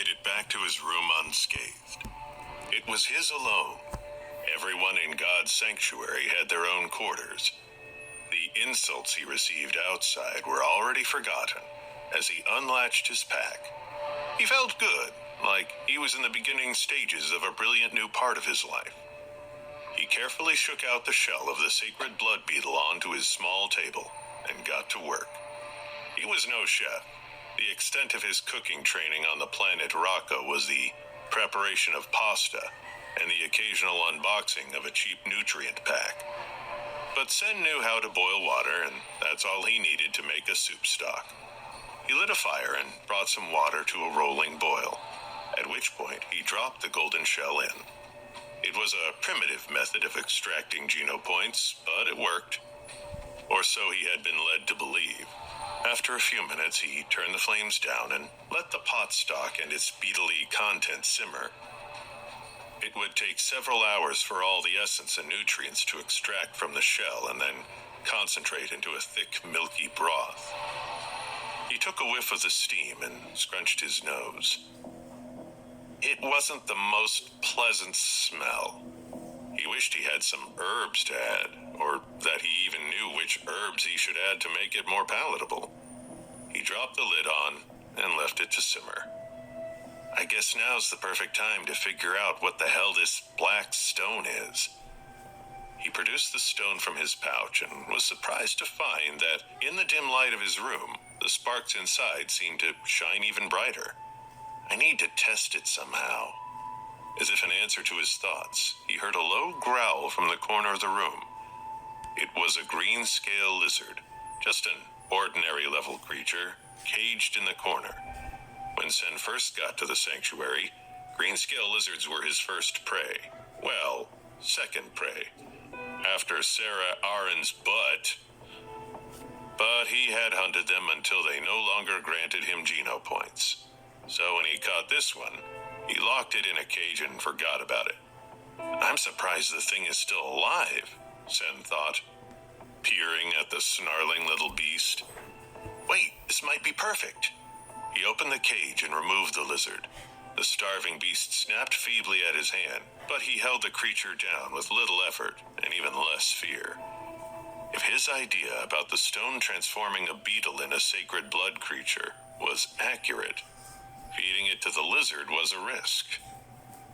made it back to his room unscathed. It was his alone. Everyone in God's sanctuary had their own quarters. The insults he received outside were already forgotten as he unlatched his pack. He felt good, like he was in the beginning stages of a brilliant new part of his life. He carefully shook out the shell of the sacred blood beetle onto his small table and got to work. He was no chef. The extent of his cooking training on the planet Rocco was the preparation of pasta and the occasional unboxing of a cheap nutrient pack. But Sen knew how to boil water, and that's all he needed to make a soup stock. He lit a fire and brought some water to a rolling boil, at which point he dropped the golden shell in. It was a primitive method of extracting Geno points, but it worked. Or so he had been led to believe. After a few minutes, he turned the flames down and let the pot stock and its beetly contents simmer. It would take several hours for all the essence and nutrients to extract from the shell and then concentrate into a thick, milky broth. He took a whiff of the steam and scrunched his nose. It wasn't the most pleasant smell. He wished he had some herbs to add, or that he even knew which herbs he should add to make it more palatable. He dropped the lid on and left it to simmer. I guess now's the perfect time to figure out what the hell this black stone is. He produced the stone from his pouch and was surprised to find that in the dim light of his room, the sparks inside seemed to shine even brighter. I need to test it somehow. As if in answer to his thoughts, he heard a low growl from the corner of the room. It was a green scale lizard, just an ordinary level creature, caged in the corner. When Sen first got to the sanctuary, green scale lizards were his first prey. Well, second prey. After Sarah Aron's butt. But he had hunted them until they no longer granted him Geno points. So when he caught this one, he locked it in a cage and forgot about it. I'm surprised the thing is still alive, Sen thought, peering at the snarling little beast. Wait, this might be perfect. He opened the cage and removed the lizard. The starving beast snapped feebly at his hand, but he held the creature down with little effort and even less fear. If his idea about the stone transforming a beetle in a sacred blood creature was accurate, feeding it to the lizard was a risk.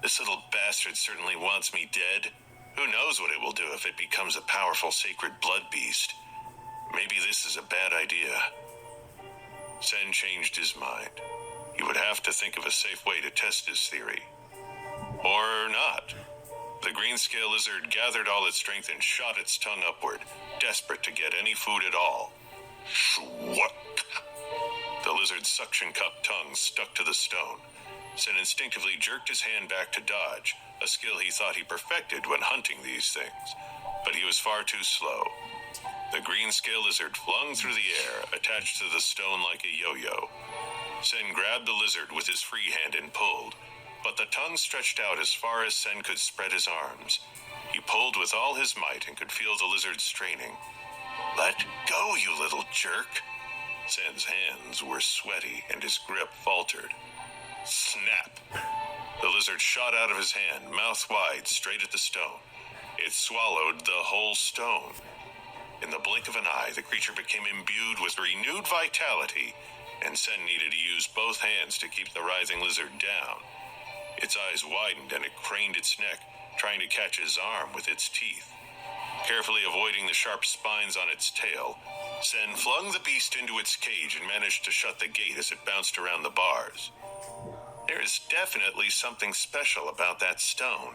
This little bastard certainly wants me dead. Who knows what it will do if it becomes a powerful sacred blood beast? Maybe this is a bad idea. Sen changed his mind. He would have to think of a safe way to test his theory. Or not. The green scale lizard gathered all its strength and shot its tongue upward, desperate to get any food at all. Shwuck! The lizard's suction cup tongue stuck to the stone. Sen instinctively jerked his hand back to dodge, a skill he thought he perfected when hunting these things. But he was far too slow. The green scale lizard flung through the air, attached to the stone like a yo-yo. Sen grabbed the lizard with his free hand and pulled, but the tongue stretched out as far as Sen could spread his arms. He pulled with all his might and could feel the lizard straining. Let go, you little jerk! Sen's hands were sweaty and his grip faltered. Snap! The lizard shot out of his hand, mouth wide, straight at the stone. It swallowed the whole stone. In the blink of an eye, the creature became imbued with renewed vitality, and Sen needed to use both hands to keep the writhing lizard down. Its eyes widened and it craned its neck, trying to catch his arm with its teeth. Carefully avoiding the sharp spines on its tail, Sen flung the beast into its cage and managed to shut the gate as it bounced around the bars. There is definitely something special about that stone.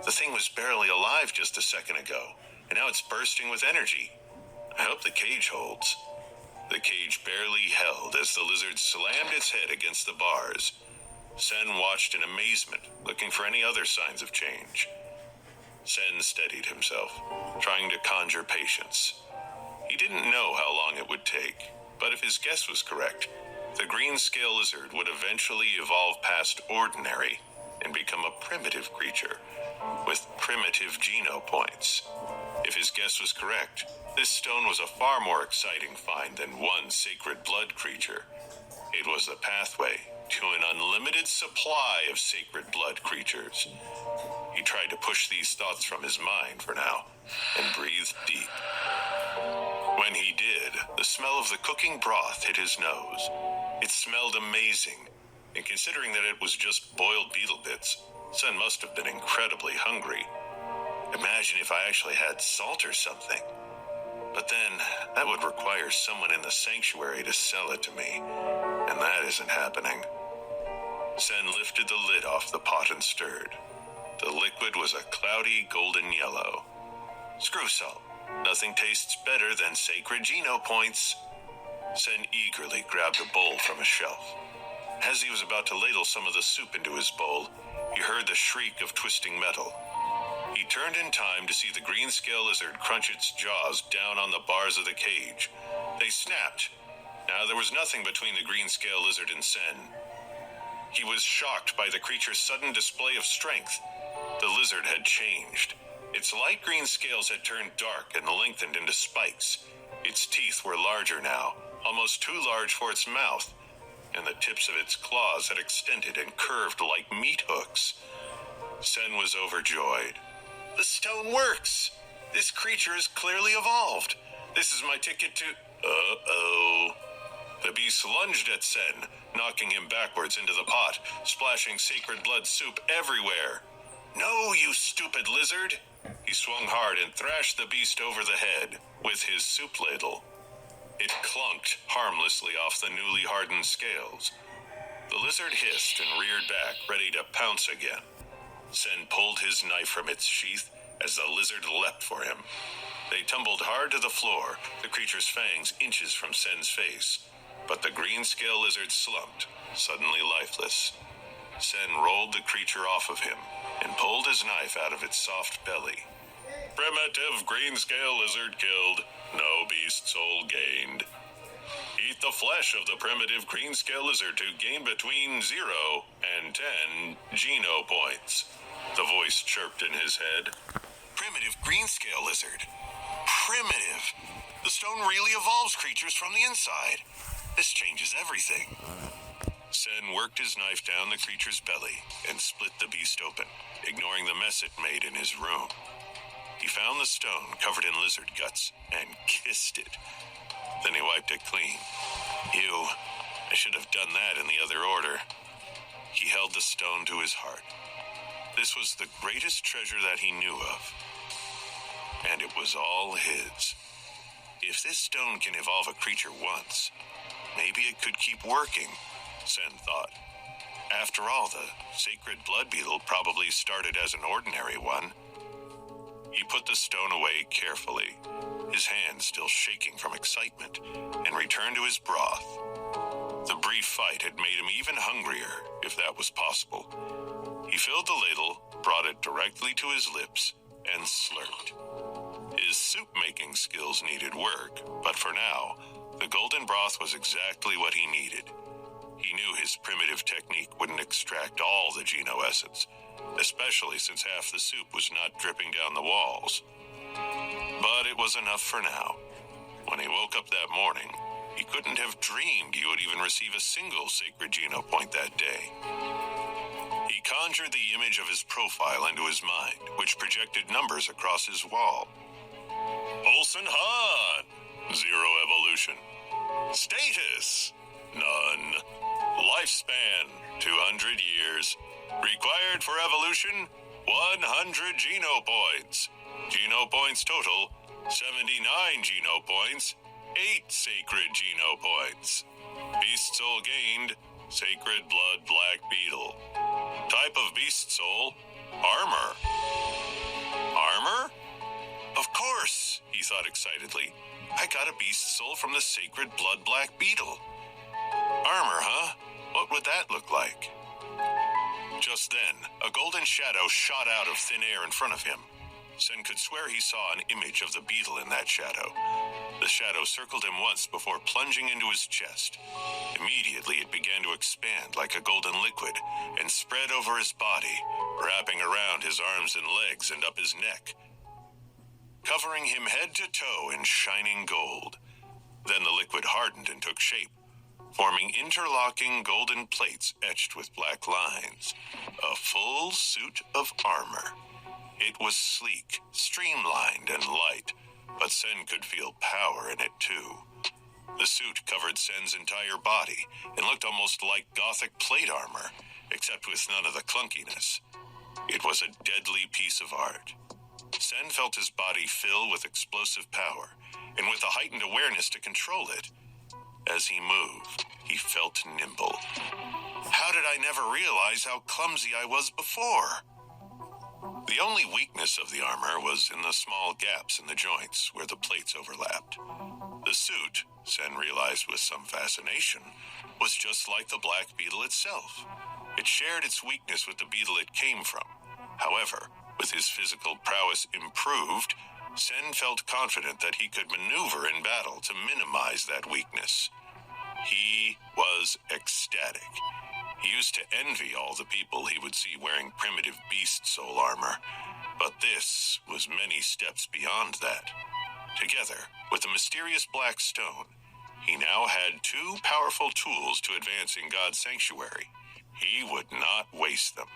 The thing was barely alive just a second ago, and now it's bursting with energy. I hope the cage holds. The cage barely held as the lizard slammed its head against the bars. Sen watched in amazement, looking for any other signs of change. Sen steadied himself, trying to conjure patience. He didn't know how long it would take, but if his guess was correct, the green scale lizard would eventually evolve past ordinary and become a primitive creature with primitive Geno points. If his guess was correct, this stone was a far more exciting find than one sacred blood creature. It was the pathway to an unlimited supply of sacred blood creatures. He tried to push these thoughts from his mind for now and breathed deep. When he did, the smell of the cooking broth hit his nose. It smelled amazing, and considering that it was just boiled beetle bits, Sen must have been incredibly hungry. Imagine if I actually had salt or something. But then, that would require someone in the sanctuary to sell it to me, and that isn't happening. Sen lifted the lid off the pot and stirred. The liquid was a cloudy golden yellow. Screw salt. Nothing tastes better than sacred Geno points. Sen eagerly grabbed a bowl from a shelf. As he was about to ladle some of the soup into his bowl, he heard the shriek of twisting metal. He turned in time to see the green scale lizard crunch its jaws down on the bars of the cage. They snapped. Now there was nothing between the green scale lizard and Sen. He was shocked by the creature's sudden display of strength. The lizard had changed. Its light green scales had turned dark and lengthened into spikes. Its teeth were larger now, almost too large for its mouth, and the tips of its claws had extended and curved like meat hooks. Sen was overjoyed. The stone works! This creature is clearly evolved. This is my ticket to... Uh-oh. The beast lunged at Sen, knocking him backwards into the pot, splashing sacred blood soup everywhere. No, you stupid lizard! He swung hard and thrashed the beast over the head with his soup ladle. It clunked harmlessly off the newly hardened scales. The lizard hissed and reared back, ready to pounce again. Sen pulled his knife from its sheath as the lizard leapt for him. They tumbled hard to the floor, the creature's fangs inches from Sen's face. But the green scale lizard slumped, suddenly lifeless. Sen rolled the creature off of him and pulled his knife out of its soft belly. Primitive green scale lizard killed, no beast soul gained. Eat the flesh of the primitive green scale lizard to gain between 0 and 10 Geno points. The voice chirped in his head. Primitive green scale lizard. Primitive. The stone really evolves creatures from the inside. This changes everything. Sen worked his knife down the creature's belly and split the beast open, ignoring the mess it made in his room. He found the stone covered in lizard guts and kissed it. Then he wiped it clean. Ew, I should have done that in the other order. He held the stone to his heart. This was the greatest treasure that he knew of, and it was all his. If this stone can evolve a creature once, maybe it could keep working, Sen thought. After all, the sacred blood beetle probably started as an ordinary one. He put the stone away carefully, his hands still shaking from excitement, and returned to his broth. The brief fight had made him even hungrier, if that was possible. He filled the ladle, brought it directly to his lips, and slurped. His soup-making skills needed work, but for now, the golden broth was exactly what he needed. He knew his primitive technique wouldn't extract all the Geno essence, especially since half the soup was not dripping down the walls. But it was enough for now. When he woke up that morning, he couldn't have dreamed he would even receive a single sacred Geno point that day. He conjured the image of his profile into his mind, which projected numbers across his wall. Olsen Han, 0 evolution. Status, none. Lifespan, 200 years. Required for evolution, 100 Geno points. Geno points total, 79 Geno points, 8 sacred Geno points. Beast soul gained, sacred blood black beetle. Type of beast soul, armor. Armor? Of course, he thought excitedly. I got a beast soul from the sacred blood black beetle. Armor, huh? What would that look like? Just then, a golden shadow shot out of thin air in front of him. Sen could swear he saw an image of the beetle in that shadow. The shadow circled him once before plunging into his chest. Immediately, it began to expand like a golden liquid and spread over his body, wrapping around his arms and legs and up his neck, covering him head to toe in shining gold. Then the liquid hardened and took shape. forming interlocking golden plates etched with black lines. A full suit of armor. It was sleek, streamlined, and light, but Sen could feel power in it too. The suit covered Sen's entire body and looked almost like Gothic plate armor, except with none of the clunkiness. It was a deadly piece of art. Sen felt his body fill with explosive power, and with a heightened awareness to control it. As he moved, he felt nimble. How did I never realize how clumsy I was before? The only weakness of the armor was in the small gaps in the joints where the plates overlapped. The suit, Sen realized with some fascination, was just like the black beetle itself. It shared its weakness with the beetle it came from. However, with his physical prowess improved, Sen felt confident that he could maneuver in battle to minimize that weakness. He was ecstatic. He used to envy all the people he would see wearing primitive beast soul armor, but this was many steps beyond that. Together, with the mysterious black stone, he now had two powerful tools to advance in God's sanctuary. He would not waste them.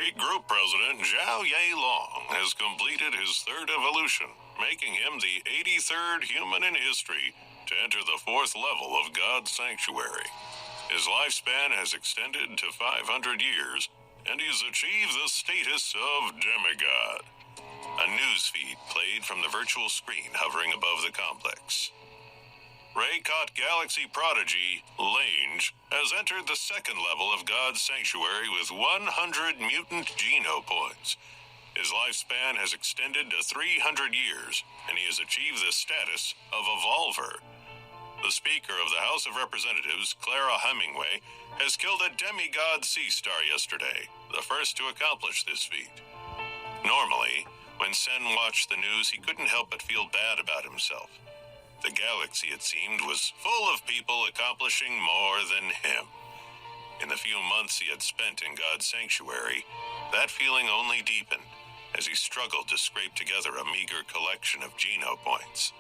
State Group President Zhao Ye-long has completed his third evolution, making him the 83rd human in history to enter the fourth level of God's sanctuary. His lifespan has extended to 500 years, and he's achieved the status of demigod. A newsfeed played from the virtual screen hovering above the complex. Raycott Galaxy prodigy, Lange, has entered the second level of God's sanctuary with 100 mutant geno points. His lifespan has extended to 300 years, and he has achieved the status of Evolver. The Speaker of the House of Representatives, Clara Hemingway, has killed a demigod sea star yesterday, the first to accomplish this feat. Normally, when Sen watched the news, he couldn't help but feel bad about himself. The galaxy, it seemed, was full of people accomplishing more than him. In the few months he had spent in God's sanctuary, that feeling only deepened as he struggled to scrape together a meager collection of geno points.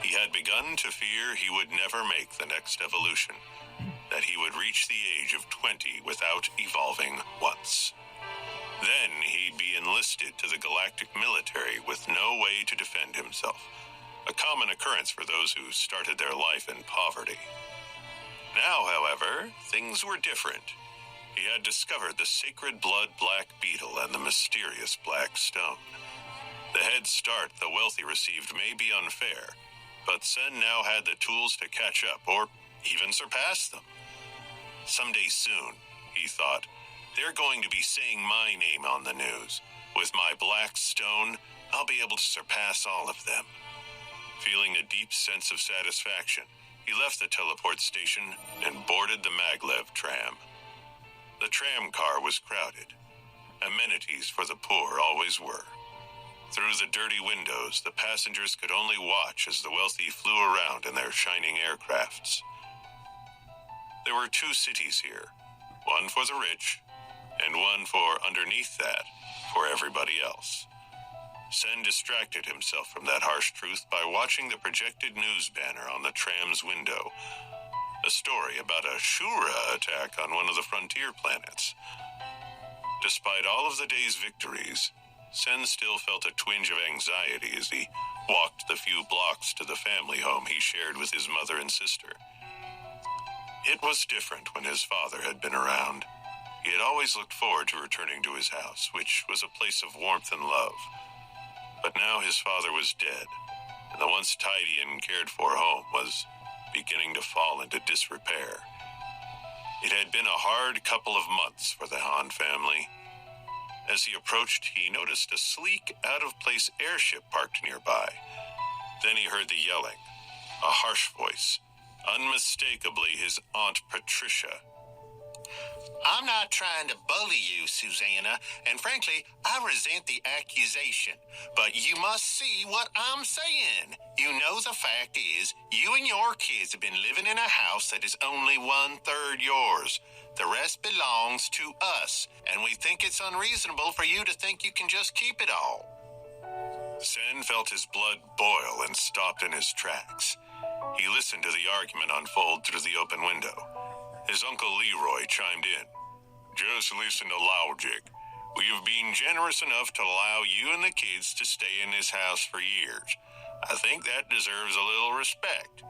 He had begun to fear he would never make the next evolution, that he would reach the age of 20 without evolving once. Then he'd be enlisted to the galactic military with no way to defend himself. A common occurrence for those who started their life in poverty. Now, however, things were different. He had discovered the sacred blood black beetle and the mysterious black stone. The head start the wealthy received may be unfair, but Sen now had the tools to catch up or even surpass them. Someday soon, he thought, they're going to be saying my name on the news. With my black stone, I'll be able to surpass all of them. Feeling a deep sense of satisfaction, he left the teleport station and boarded the maglev tram. The tram car was crowded. Amenities for the poor always were. Through the dirty windows, the passengers could only watch as the wealthy flew around in their shining aircrafts. There were two cities here, one for the rich, and one for underneath that, for everybody else. Sen distracted himself from that harsh truth by watching the projected news banner on the tram's window. A story about a Shura attack on one of the frontier planets. Despite all of the day's victories, Sen still felt a twinge of anxiety as he walked the few blocks to the family home he shared with his mother and sister. It was different when his father had been around. He had always looked forward to returning to his house, which was a place of warmth and love. But now his father was dead, and the once tidy and cared-for home was beginning to fall into disrepair. It had been a hard couple of months for the Han family. As he approached, he noticed a sleek, out-of-place airship parked nearby. Then he heard the yelling, a harsh voice, unmistakably his Aunt Patricia. I'm not trying to bully you, Susanna, and frankly, I resent the accusation. But you must see what I'm saying. You know the fact is, you and your kids have been living in a house that is only 1/3 yours. The rest belongs to us, and we think it's unreasonable for you to think you can just keep it all. Sen felt his blood boil and stopped in his tracks. He listened to the argument unfold through the open window. His Uncle Leroy chimed in. Just listen to logic. We've been generous enough to allow you and the kids to stay in this house for years. I think that deserves a little respect.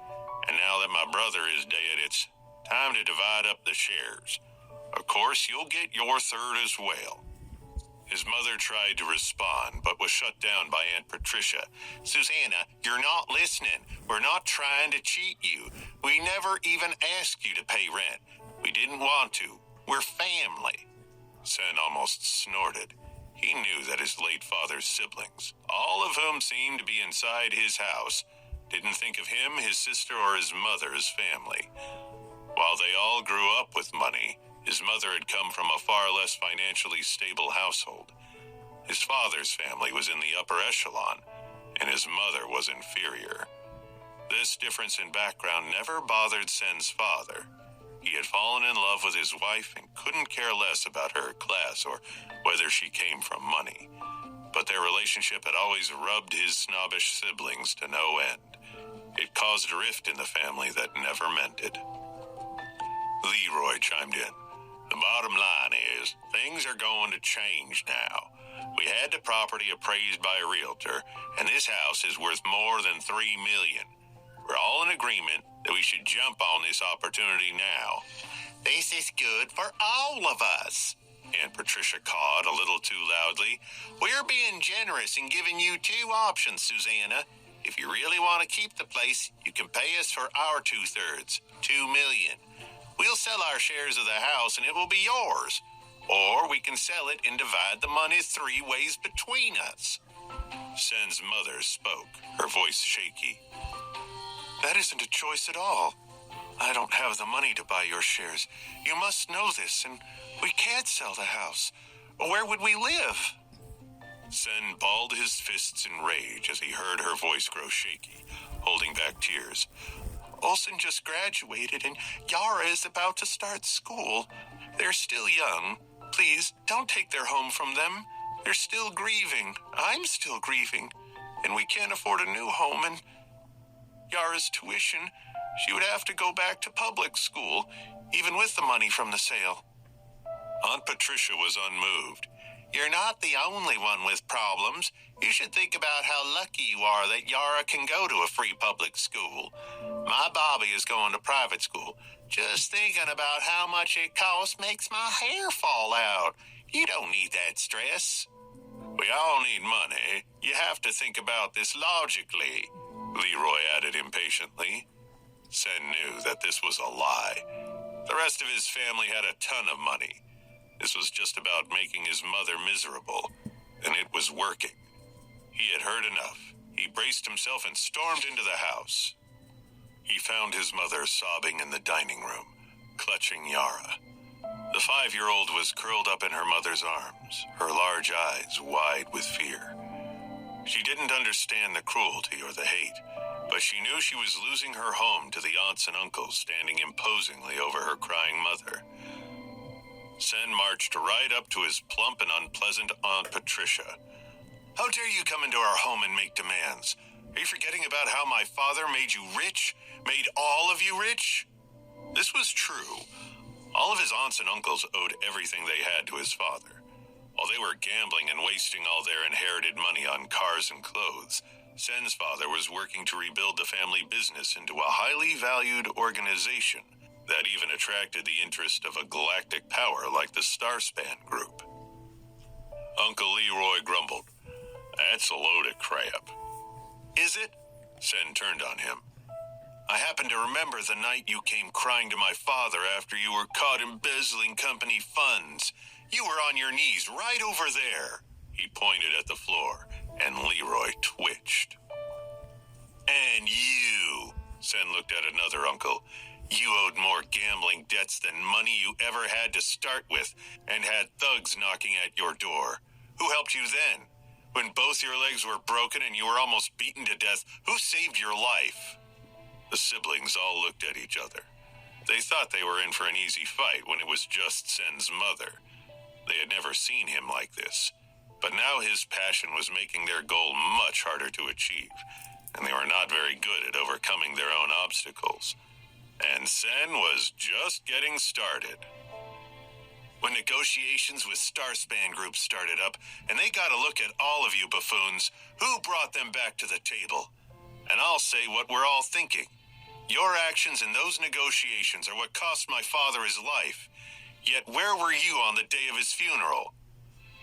And now that my brother is dead, it's time to divide up the shares. Of course, you'll get your third as well. His mother tried to respond, but was shut down by Aunt Patricia. Susanna, you're not listening. We're not trying to cheat you. We never even asked you to pay rent. We didn't want to. We're family. Sen almost snorted. He knew that his late father's siblings, all of whom seemed to be inside his house, didn't think of him, his sister, or his mother as family. While they all grew up with money, his mother had come from a far less financially stable household. His father's family was in the upper echelon, and his mother was inferior. This difference in background never bothered Sen's father. He had fallen in love with his wife and couldn't care less about her class or whether she came from money. But their relationship had always rubbed his snobbish siblings to no end. It caused a rift in the family that never mended. Leroy chimed in. The bottom line is, things are going to change now. We had the property appraised by a realtor, and this house is worth more than $3 million. We're all in agreement that we should jump on this opportunity now. This is good for all of us, Aunt Patricia cawed a little too loudly. We're being generous and giving you two options, Susanna. If you really want to keep the place, you can pay us for our 2/3, $2 million. We'll sell our shares of the house and it will be yours. Or we can sell it and divide the money 3 ways between us. Sen's mother spoke, her voice shaky. That isn't a choice at all. I don't have the money to buy your shares. You must know this, and we can't sell the house. Where would we live? Sen balled his fists in rage as he heard her voice grow shaky, holding back tears. Olsen just graduated, and Yara is about to start school. They're still young. Please, don't take their home from them. They're still grieving. I'm still grieving. And we can't afford a new home, and Yara's tuition, she would have to go back to public school, even with the money from the sale. Aunt Patricia was unmoved. You're not the only one with problems. You should think about how lucky you are that Yara can go to a free public school. My Bobby is going to private school. Just thinking about how much it costs makes my hair fall out. You don't need that stress. We all need money. You have to think about this logically, Leroy added impatiently. Sen knew that this was a lie. The rest of his family had a ton of money. This was just about making his mother miserable, and it was working. He had heard enough. He braced himself and stormed into the house. He found his mother sobbing in the dining room, clutching Yara. The 5-year-old was curled up in her mother's arms, her large eyes wide with fear. She didn't understand the cruelty or the hate, but she knew she was losing her home to the aunts and uncles standing imposingly over her crying mother. Sen marched right up to his plump and unpleasant Aunt Patricia. How dare you come into our home and make demands? Are you forgetting about how my father made you rich? Made all of you rich? This was true. All of his aunts and uncles owed everything they had to his father. While they were gambling and wasting all their inherited money on cars and clothes, Sen's father was working to rebuild the family business into a highly valued organization that even attracted the interest of a galactic power like the Starspan Group. Uncle Leroy grumbled. That's a load of crap. Is it? Sen turned on him. I happen to remember the night you came crying to my father after you were caught embezzling company funds. You were on your knees right over there. He pointed at the floor, and Leroy twitched. And you, Sen looked at another uncle. You owed more gambling debts than money you ever had to start with, and had thugs knocking at your door. Who helped you then? When both your legs were broken and you were almost beaten to death, who saved your life? The siblings all looked at each other. They thought they were in for an easy fight when it was just Sen's mother. They had never seen him like this. But now his passion was making their goal much harder to achieve, and they were not very good at overcoming their own obstacles. And Sen was just getting started. When negotiations with Starspan Group started up, and they got a look at all of you buffoons, who brought them back to the table? And I'll say what we're all thinking. Your actions in those negotiations are what cost my father his life. Yet where were you on the day of his funeral?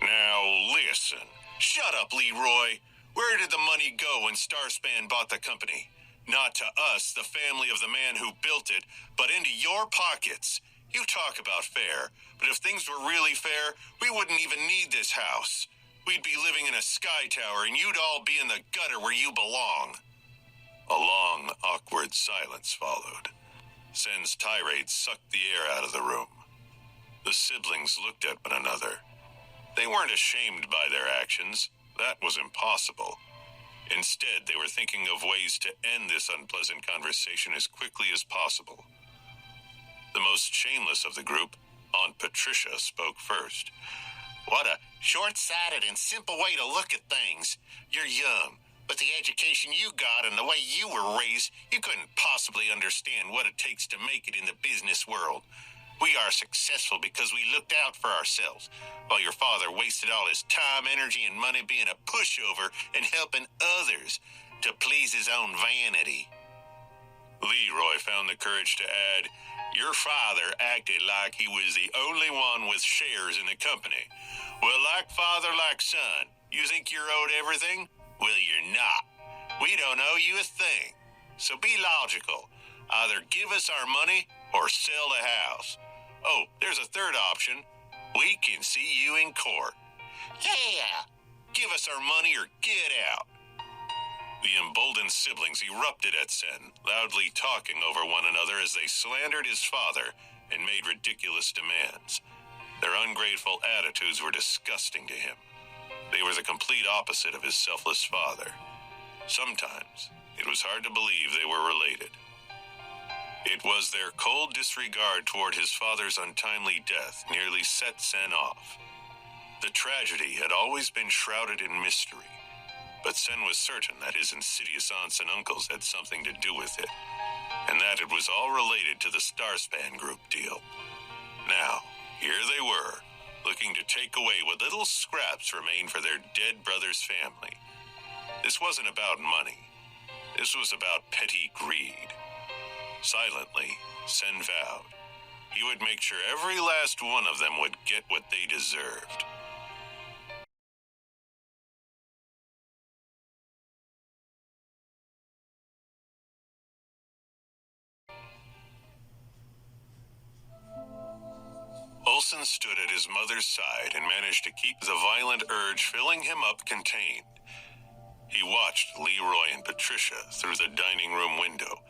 Now listen. Shut up, Leroy. Where did the money go when Starspan bought the company? Not to us, the family of the man who built it, but into your pockets. You talk about fair, but if things were really fair, we wouldn't even need this house. We'd be living in a sky tower, and you'd all be in the gutter where you belong. A long, awkward silence followed. Sen's tirade sucked the air out of the room. The siblings looked at one another. They weren't ashamed by their actions. That was impossible. Instead, they were thinking of ways to end this unpleasant conversation as quickly as possible. The most shameless of the group, Aunt Patricia, spoke first. What a short-sighted and simple way to look at things. You're young. With the education you got and the way you were raised, you couldn't possibly understand what it takes to make it in the business world. We are successful because we looked out for ourselves, while your father wasted all his time, energy, and money being a pushover and helping others to please his own vanity. Leroy found the courage to add, your father acted like he was the only one with shares in the company. Well, like father, like son, you think you're owed everything? Well, you're not. We don't owe you a thing. So be logical. Either give us our money or sell the house. Oh, there's a third option. We can see you in court. Yeah! Give us our money or get out. The emboldened siblings erupted at Sen, loudly talking over one another as they slandered his father and made ridiculous demands. Their ungrateful attitudes were disgusting to him. They were the complete opposite of his selfless father. Sometimes it was hard to believe they were related. It was their cold disregard toward his father's untimely death nearly set Sen off. The tragedy had always been shrouded in mystery, but Sen was certain that his insidious aunts and uncles had something to do with it, and that it was all related to the Starspan Group deal. Now, here they were, looking to take away what little scraps remained for their dead brother's family. This wasn't about money. This was about petty greed. Silently, Sen vowed he would make sure every last one of them would get what they deserved. Olsen stood at his mother's side and managed to keep the violent urge filling him up contained. He watched Leroy and Patricia through the dining room window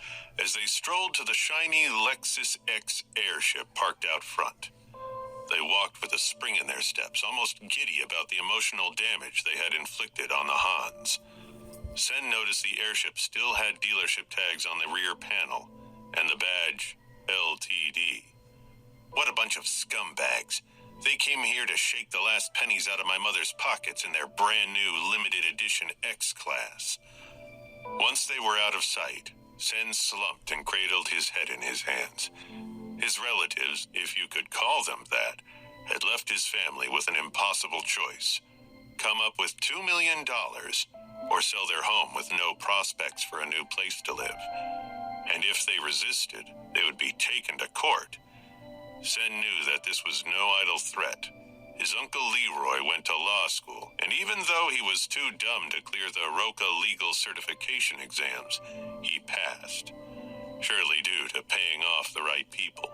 as they strolled to the shiny Lexus X airship parked out front. They walked with a spring in their steps, almost giddy about the emotional damage they had inflicted on the Hans. Sen noticed the airship still had dealership tags on the rear panel and the badge LTD. What a bunch of scumbags. They came here to shake the last pennies out of my mother's pockets in their brand new limited edition X-Class. Once they were out of sight, Sen slumped and cradled his head in his hands. His relatives, if you could call them that, had left his family with an impossible choice. Come up with $2 million or sell their home with no prospects for a new place to live. And if they resisted, they would be taken to court. Sen knew that this was no idle threat. His uncle Leroy went to law school, and even though he was too dumb to clear the Roca legal certification exams, he passed. Surely due to paying off the right people.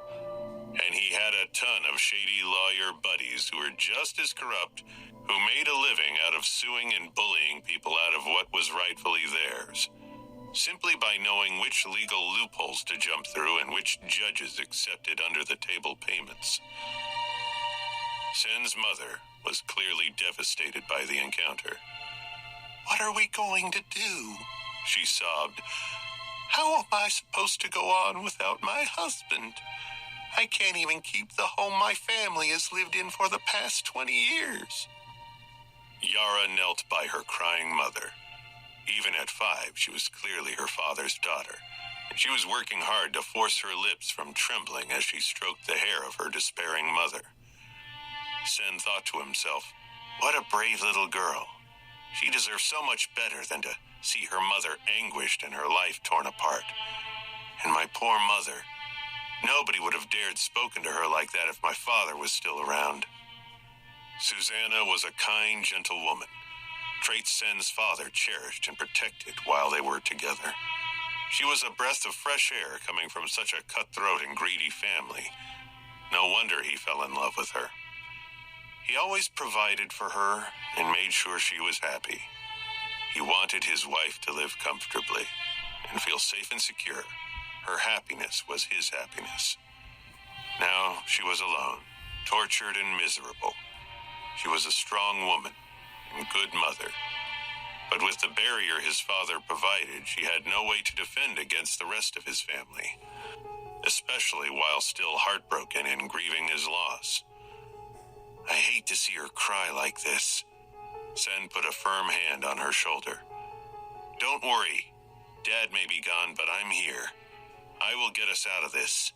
And he had a ton of shady lawyer buddies who were just as corrupt, who made a living out of suing and bullying people out of what was rightfully theirs, simply by knowing which legal loopholes to jump through and which judges accepted under-the-table payments. Sen's mother was clearly devastated by the encounter. "What are we going to do?" she sobbed. "How am I supposed to go on without my husband? I can't even keep the home my family has lived in for the past 20 years. Yara knelt by her crying mother. Even at 5, she was clearly her father's daughter, and she was working hard to force her lips from trembling as she stroked the hair of her despairing mother. Sen thought to himself, what a brave little girl. She deserves so much better than to see her mother anguished and her life torn apart. And my poor mother. Nobody would have dared spoken to her like that if my father was still around. Susanna was a kind, gentle woman, traits Sen's father cherished and protected while they were together. She was a breath of fresh air coming from such a cutthroat and greedy family. No wonder he fell in love with her. He always provided for her and made sure she was happy. He wanted his wife to live comfortably and feel safe and secure. Her happiness was his happiness. Now she was alone, tortured and miserable. She was a strong woman and good mother. But with the barrier his father provided, she had no way to defend against the rest of his family, especially while still heartbroken and grieving his loss. I hate to see her cry like this. Sen put a firm hand on her shoulder. Don't worry. Dad may be gone, but I'm here. I will get us out of this.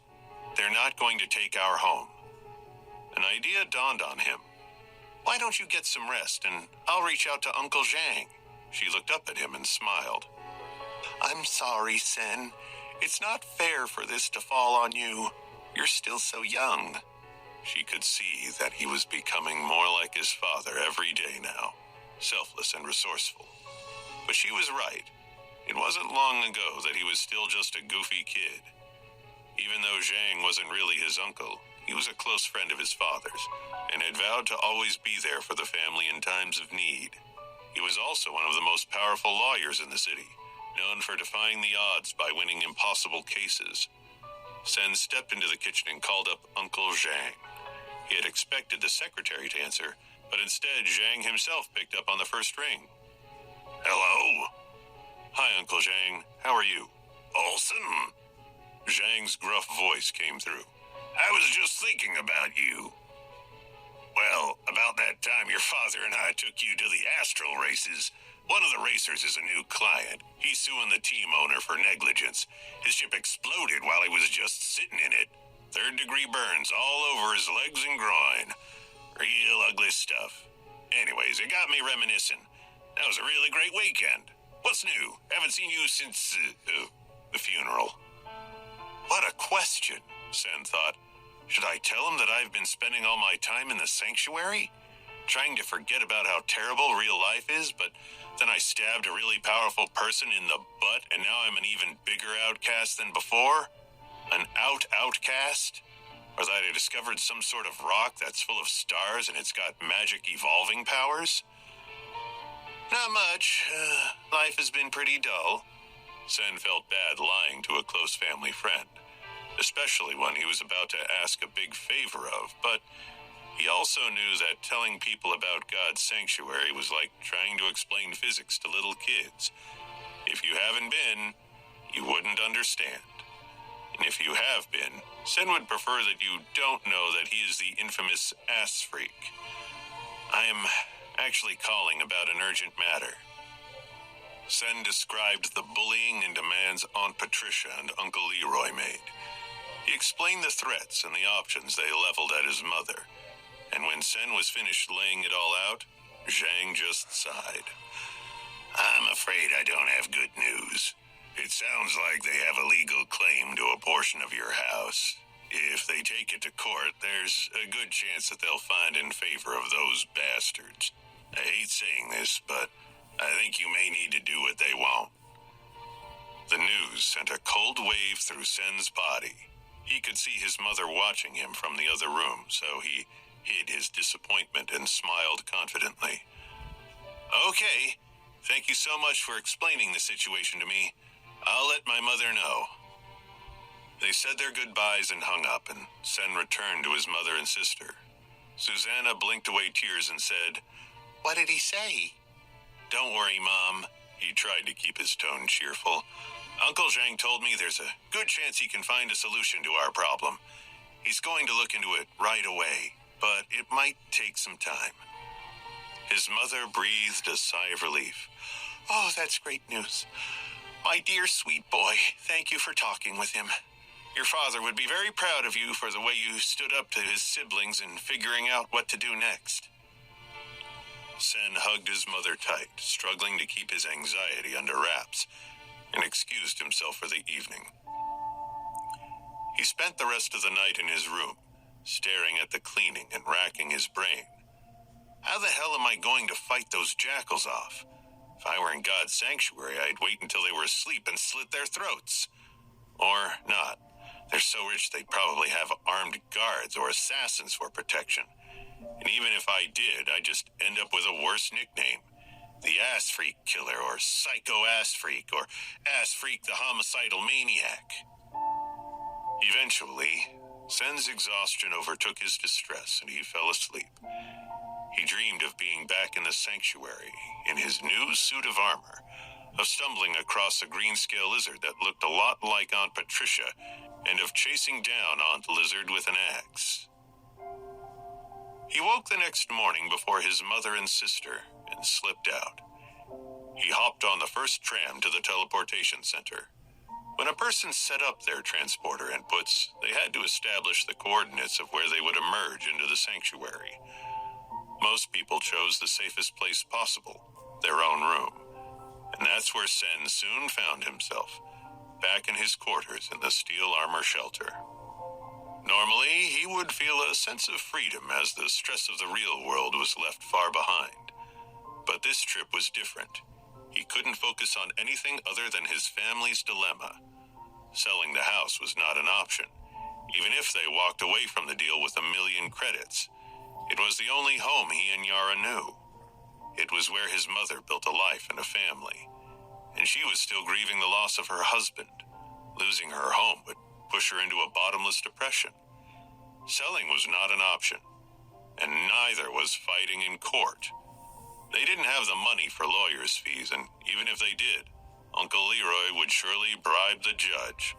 They're not going to take our home. An idea dawned on him. Why don't you get some rest, and I'll reach out to Uncle Zhang? She looked up at him and smiled. I'm sorry, Sen. It's not fair for this to fall on you. You're still so young. She could see that he was becoming more like his father every day now, selfless and resourceful. But she was right. It wasn't long ago that he was still just a goofy kid. Even though Zhang wasn't really his uncle, he was a close friend of his father's, and had vowed to always be there for the family in times of need. He was also one of the most powerful lawyers in the city, known for defying the odds by winning impossible cases. Sen stepped into the kitchen and called up Uncle Zhang. He had expected the secretary to answer, but instead Zhang himself picked up on the first ring. Hello? Hi, Uncle Zhang. How are you? Awesome. Zhang's gruff voice came through. I was just thinking about you. Well, about that time your father and I took you to the Astral races. One of the racers is a new client. He's suing the team owner for negligence. His ship exploded while he was just sitting in it. 3rd-degree burns all over his legs and groin. Real ugly stuff. Anyways, it got me reminiscing. That was a really great weekend. What's new? Haven't seen you since, the funeral. What a question, Sen thought. Should I tell him that I've been spending all my time in the sanctuary? Trying to forget about how terrible real life is, but then I stabbed a really powerful person in the butt, and now I'm an even bigger outcast than before? An outcast? Or that I discovered some sort of rock that's full of stars and it's got magic evolving powers? Not much. Life has been pretty dull. Sen felt bad lying to a close family friend, especially one he was about to ask a big favor of, but he also knew that telling people about God's sanctuary was like trying to explain physics to little kids. If you haven't been, you wouldn't understand. And if you have been, Sen would prefer that you don't know that he is the infamous ass freak. I am actually calling about an urgent matter. Sen described the bullying and demands Aunt Patricia and Uncle Leroy made. He explained the threats and the options they leveled at his mother. And when Sen was finished laying it all out, Zhang just sighed. I'm afraid I don't have good news. It sounds like they have a legal claim to a portion of your house. If they take it to court, there's a good chance that they'll find in favor of those bastards. I hate saying this, but I think you may need to do what they want. The news sent a cold wave through Sen's body. He could see his mother watching him from the other room, so he hid his disappointment and smiled confidently. Okay, thank you so much for explaining the situation to me. I'll let my mother know. They said their goodbyes and hung up, and Sen returned to his mother and sister. Susanna blinked away tears and said, What did he say? Don't worry, Mom. He tried to keep his tone cheerful. Uncle Zhang told me there's a good chance he can find a solution to our problem. He's going to look into it right away, but it might take some time. His mother breathed a sigh of relief. "Oh, that's great news. My dear sweet boy, thank you for talking with him. Your father would be very proud of you for the way you stood up to his siblings in figuring out what to do next." Sen hugged his mother tight, struggling to keep his anxiety under wraps, and excused himself for the evening. He spent the rest of the night in his room, staring at the cleaning and racking his brain. How the hell am I going to fight those jackals off? If I were in God's sanctuary, I'd wait until they were asleep and slit their throats. Or not. They're so rich they'd probably have armed guards or assassins for protection. And even if I did, I'd just end up with a worse nickname. The Ass Freak Killer, or Psycho Ass Freak, or Ass Freak the Homicidal Maniac. Eventually, Sen's exhaustion overtook his distress and he fell asleep. He dreamed of being back in the sanctuary, in his new suit of armor, of stumbling across a green-scale lizard that looked a lot like Aunt Patricia, and of chasing down Aunt Lizard with an axe. He woke the next morning before his mother and sister and slipped out. He hopped on the first tram to the teleportation center. When a person set up their transporter inputs, they had to establish the coordinates of where they would emerge into the sanctuary. Most people chose the safest place possible, their own room. And that's where Sen soon found himself, back in his quarters in the steel armor shelter. Normally, he would feel a sense of freedom as the stress of the real world was left far behind. But this trip was different. He couldn't focus on anything other than his family's dilemma. Selling the house was not an option, even if they walked away from the deal with 1,000,000 credits. It was the only home he and Yara knew. It was where his mother built a life and a family, and she was still grieving the loss of her husband. Losing her home would push her into a bottomless depression. Selling was not an option, and neither was fighting in court. They didn't have the money for lawyers' fees, and even if they did, Uncle Leroy would surely bribe the judge.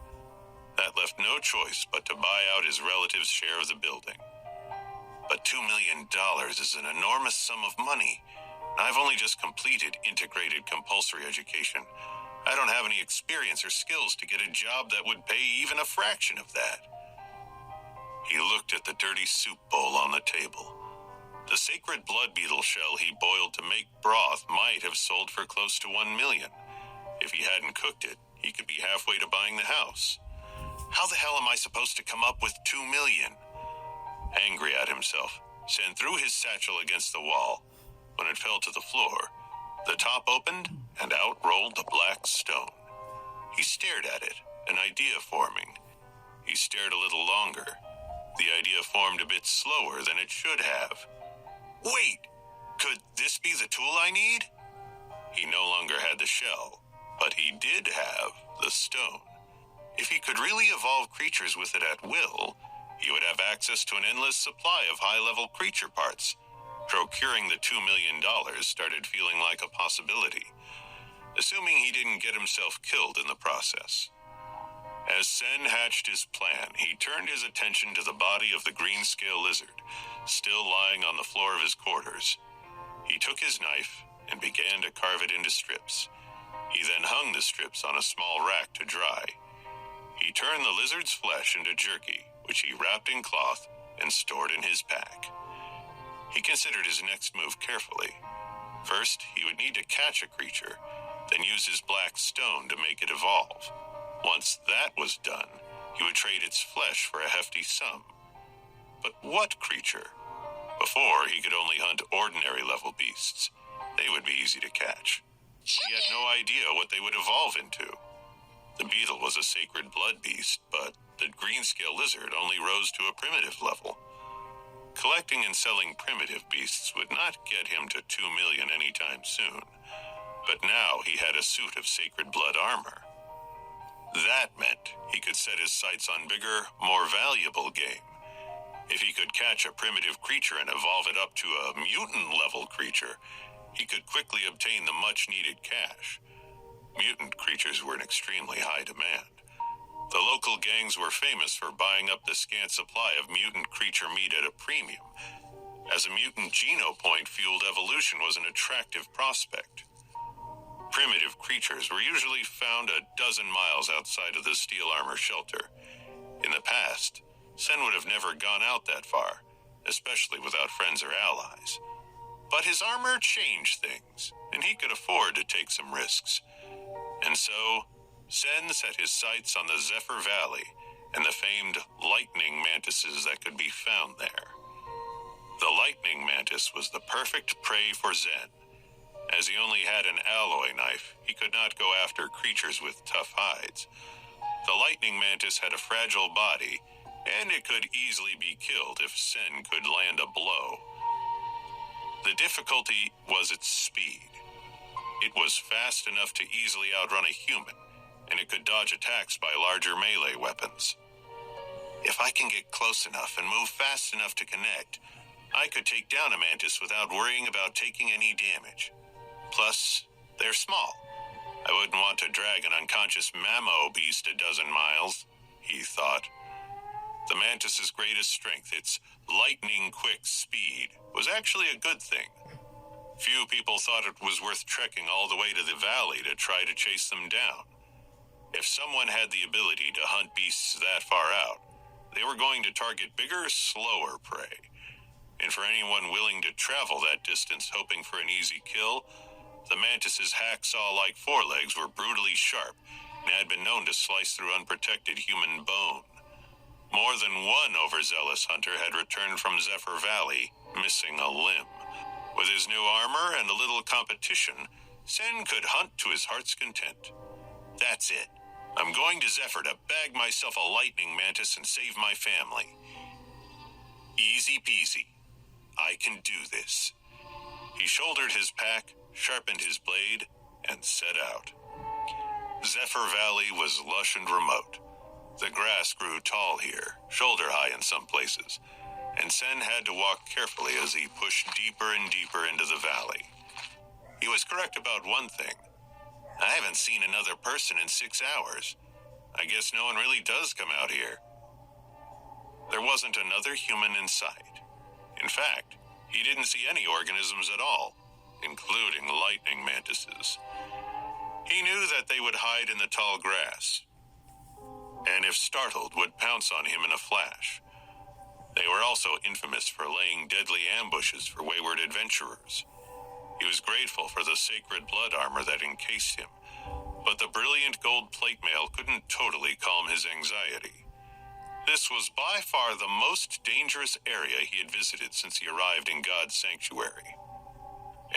That left no choice but to buy out his relative's share of the building. But $2 million is an enormous sum of money. I've only just completed integrated compulsory education. I don't have any experience or skills to get a job that would pay even a fraction of that. He looked at the dirty soup bowl on the table. The sacred blood beetle shell he boiled to make broth might have sold for close to $1 million. If he hadn't cooked it, he could be halfway to buying the house. How the hell am I supposed to come up with $2 million? Angry at himself, Sen threw his satchel against the wall. When it fell to the floor, the top opened and out rolled the black stone. He stared at it, an idea forming. He stared a little longer. The idea formed a bit slower than it should have. Wait! Could this be the tool I need? He no longer had the shell, but he did have the stone. If he could really evolve creatures with it at will, he would have access to an endless supply of high-level creature parts. Procuring the $2 million started feeling like a possibility, assuming he didn't get himself killed in the process. As Sen hatched his plan, he turned his attention to the body of the green-scale lizard, still lying on the floor of his quarters. He took his knife and began to carve it into strips. He then hung the strips on a small rack to dry. He turned the lizard's flesh into jerky, which he wrapped in cloth and stored in his pack. He considered his next move carefully. First, he would need to catch a creature, then use his black stone to make it evolve. Once that was done, he would trade its flesh for a hefty sum. But what creature? Before, he could only hunt ordinary-level beasts. They would be easy to catch. He had no idea what they would evolve into. The beetle was a sacred blood beast, but the green-scale lizard only rose to a primitive level. Collecting and selling primitive beasts would not get him to $2 million anytime soon, but now he had a suit of sacred blood armor. That meant he could set his sights on bigger, more valuable game. If he could catch a primitive creature and evolve it up to a mutant-level creature, he could quickly obtain the much-needed cash. Mutant creatures were in extremely high demand. The local gangs were famous for buying up the scant supply of mutant creature meat at a premium. as a mutant genopoint-fueled evolution was an attractive prospect. Primitive creatures were usually found a dozen miles outside of the steel armor shelter. In the past, Sen would have never gone out that far, especially without friends or allies. But his armor changed things, and he could afford to take some risks. And so, Sen set his sights on the Zephyr Valley and the famed lightning mantises that could be found there. The lightning mantis was the perfect prey for Zen. As he only had an alloy knife, he could not go after creatures with tough hides. The lightning mantis had a fragile body, and it could easily be killed if Sen could land a blow. The difficulty was its speed. It was fast enough to easily outrun a human, and it could dodge attacks by larger melee weapons. If I can get close enough and move fast enough to connect, I could take down a mantis without worrying about taking any damage. Plus, they're small. I wouldn't want to drag an unconscious mammo beast a dozen miles, he thought. The mantis's greatest strength, its lightning-quick speed, was actually a good thing. Few people thought it was worth trekking all the way to the valley to try to chase them down. If someone had the ability to hunt beasts that far out, they were going to target bigger, slower prey. And for anyone willing to travel that distance hoping for an easy kill, the mantis's hacksaw-like forelegs were brutally sharp and had been known to slice through unprotected human bone. More than one overzealous hunter had returned from Zephyr Valley, missing a limb. With his new armor and a little competition, Sen could hunt to his heart's content. That's it. I'm going to Zephyr to bag myself a lightning mantis and save my family. Easy peasy. I can do this. He shouldered his pack, sharpened his blade, and set out. Zephyr Valley was lush and remote. The grass grew tall here, shoulder-high in some places, and Sen had to walk carefully as he pushed deeper and deeper into the valley. He was correct about one thing. I haven't seen another person in 6 hours. I guess no one really does come out here. There wasn't another human in sight. In fact, he didn't see any organisms at all, including lightning mantises. He knew that they would hide in the tall grass, and if startled, would pounce on him in a flash. They were also infamous for laying deadly ambushes for wayward adventurers. He was grateful for the sacred blood armor that encased him, but the brilliant gold plate mail couldn't totally calm his anxiety. This was by far the most dangerous area he had visited since he arrived in God's sanctuary.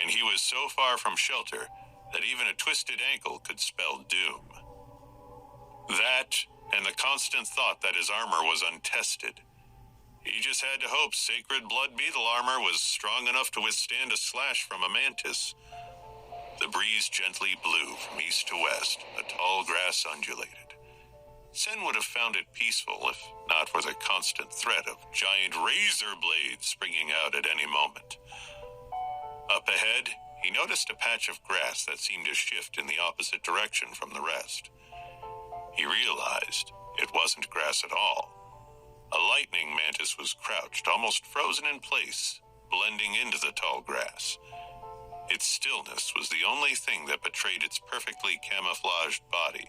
And he was so far from shelter that even a twisted ankle could spell doom. That, and the constant thought that his armor was untested. He just had to hope sacred blood beetle armor was strong enough to withstand a slash from a mantis. The breeze gently blew from east to west, the tall grass undulated. Sen would have found it peaceful if not for the constant threat of giant razor blades springing out at any moment. Up ahead, he noticed a patch of grass that seemed to shift in the opposite direction from the rest. He realized it wasn't grass at all. A lightning mantis was crouched, almost frozen in place, blending into the tall grass. Its stillness was the only thing that betrayed its perfectly camouflaged body.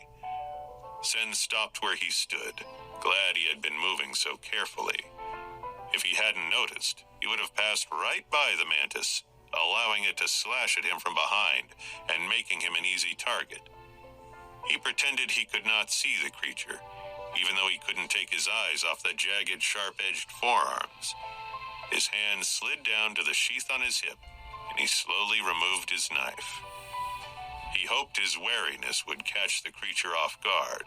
Sen stopped where he stood, glad he had been moving so carefully. If he hadn't noticed, he would have passed right by the mantis, allowing it to slash at him from behind and making him an easy target. He pretended he could not see the creature, even though he couldn't take his eyes off the jagged, sharp-edged forearms. His hand slid down to the sheath on his hip, and he slowly removed his knife. He hoped his wariness would catch the creature off guard.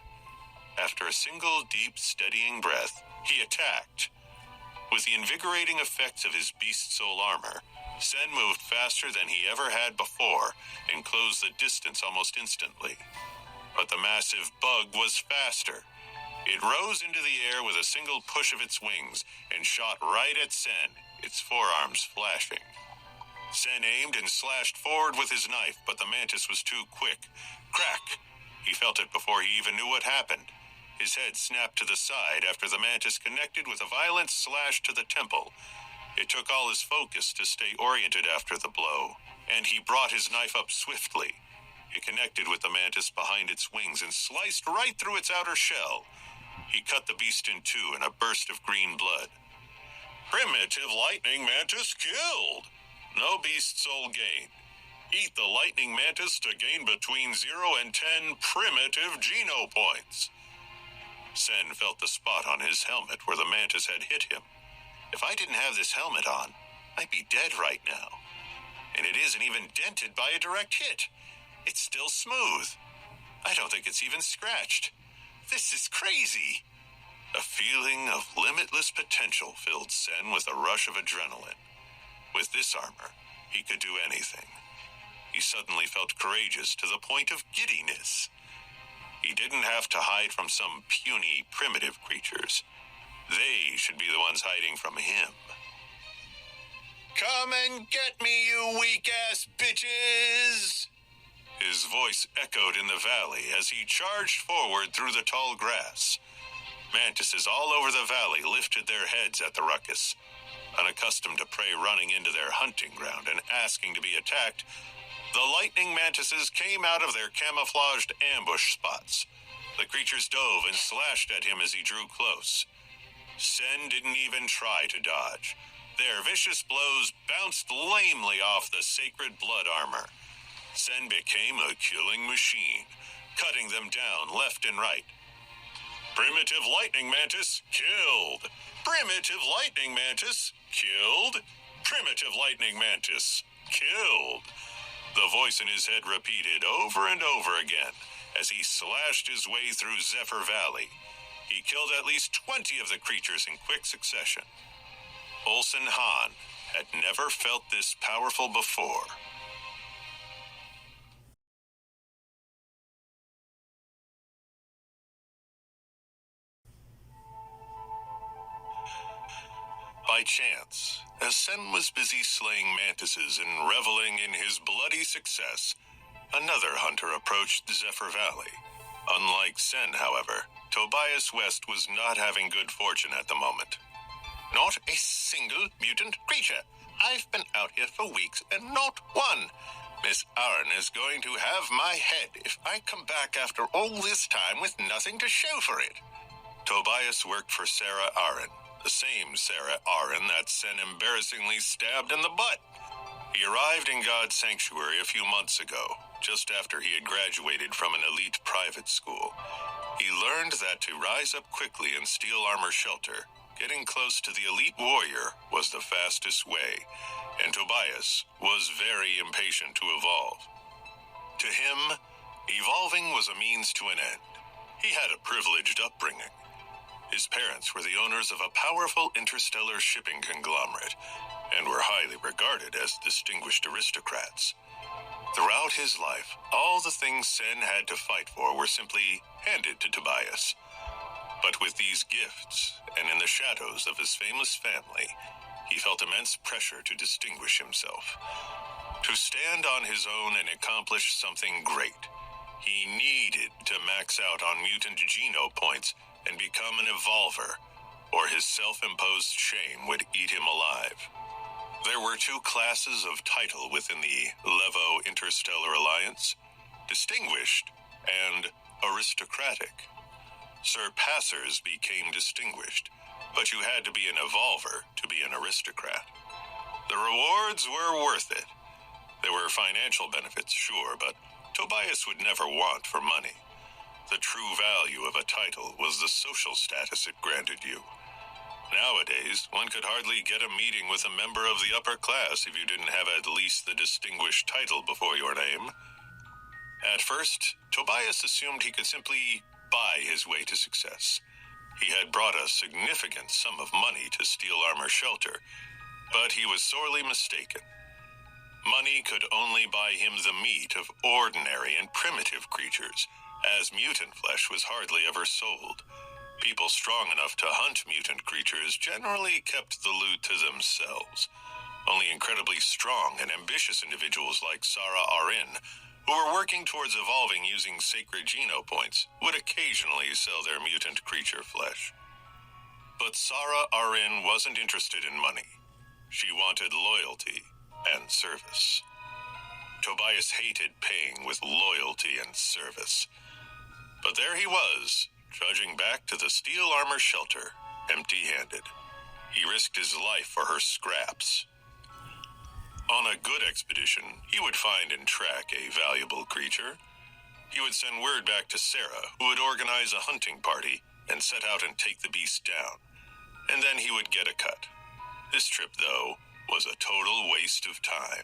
After a single deep, steadying breath, he attacked. With the invigorating effects of his beast soul armor, Sen moved faster than he ever had before and closed the distance almost instantly. But the massive bug was faster. It rose into the air with a single push of its wings and shot right at Sen, its forearms flashing. Sen aimed and slashed forward with his knife, but the mantis was too quick. Crack! He felt it before he even knew what happened. His head snapped to the side after the mantis connected with a violent slash to the temple. It took all his focus to stay oriented after the blow, and he brought his knife up swiftly. It connected with the mantis behind its wings and sliced right through its outer shell. He cut the beast in two in a burst of green blood. Primitive lightning mantis killed. No beast soul gained. Eat the lightning mantis to gain between 0 and 10 primitive geno points. Sen felt the spot on his helmet where the mantis had hit him. If I didn't have this helmet on, I'd be dead right now. And it isn't even dented by a direct hit. It's still smooth. I don't think it's even scratched. This is crazy. A feeling of limitless potential filled Sen with a rush of adrenaline. With this armor, he could do anything. He suddenly felt courageous to the point of giddiness. He didn't have to hide from some puny, primitive creatures. They should be the ones hiding from him. Come and get me, you weak-ass bitches! His voice echoed in the valley as he charged forward through the tall grass. Mantises all over the valley lifted their heads at the ruckus. Unaccustomed to prey running into their hunting ground and asking to be attacked, the lightning mantises came out of their camouflaged ambush spots. The creatures dove and slashed at him as he drew close. Sen didn't even try to dodge. Their vicious blows bounced lamely off the sacred blood armor. Sen became a killing machine, cutting them down left and right. Primitive lightning mantis killed. Primitive lightning mantis killed. Primitive lightning mantis killed. The voice in his head repeated over and over again as he slashed his way through Zephyr Valley. He killed at least 20 of the creatures in quick succession. Olsen Han had never felt this powerful before. By chance, as Sen was busy slaying mantises and reveling in his bloody success, another hunter approached Zephyr Valley. Unlike Sen, however, Tobias West was not having good fortune at the moment. Not a single mutant creature. I've been out here for weeks and not one. Miss Aaron is going to have my head if I come back after all this time with nothing to show for it. Tobias worked for Sarah Aaron, the same Sarah Aaron that Sen embarrassingly stabbed in the butt. He arrived in God's Sanctuary a few months ago, just after he had graduated from an elite private school. He learned that to rise up quickly and steal armor shelter, getting close to the elite warrior was the fastest way, and Tobias was very impatient to evolve. To him, evolving was a means to an end. He had a privileged upbringing. His parents were the owners of a powerful interstellar shipping conglomerate and were highly regarded as distinguished aristocrats. Throughout his life, all the things Sen had to fight for were simply handed to Tobias. But with these gifts, and in the shadows of his famous family, he felt immense pressure to distinguish himself. To stand on his own and accomplish something great, he needed to max out on mutant geno points and become an evolver, or his self-imposed shame would eat him alive. There were two classes of title within the Levo Interstellar Alliance: distinguished and aristocratic. Surpassers became distinguished, but you had to be an evolver to be an aristocrat. The rewards were worth it. There were financial benefits, sure, but Tobias would never want for money. The true value of a title was the social status it granted you. Nowadays, one could hardly get a meeting with a member of the upper class if you didn't have at least the distinguished title before your name. At first, Tobias assumed he could simply buy his way to success. He had brought a significant sum of money to steal armor shelter, but he was sorely mistaken. Money could only buy him the meat of ordinary and primitive creatures, as mutant flesh was hardly ever sold. People strong enough to hunt mutant creatures generally kept the loot to themselves. Only incredibly strong and ambitious individuals like Sarah Arin, who were working towards evolving using sacred geno points, would occasionally sell their mutant creature flesh. But Sarah Arin wasn't interested in money. She wanted loyalty and service. Tobias hated paying with loyalty and service. But there he was, trudging back to the steel armor shelter, empty-handed. He risked his life for her scraps. On a good expedition, he would find and track a valuable creature. He would send word back to Sarah, who would organize a hunting party and set out and take the beast down. And then he would get a cut. This trip, though, was a total waste of time.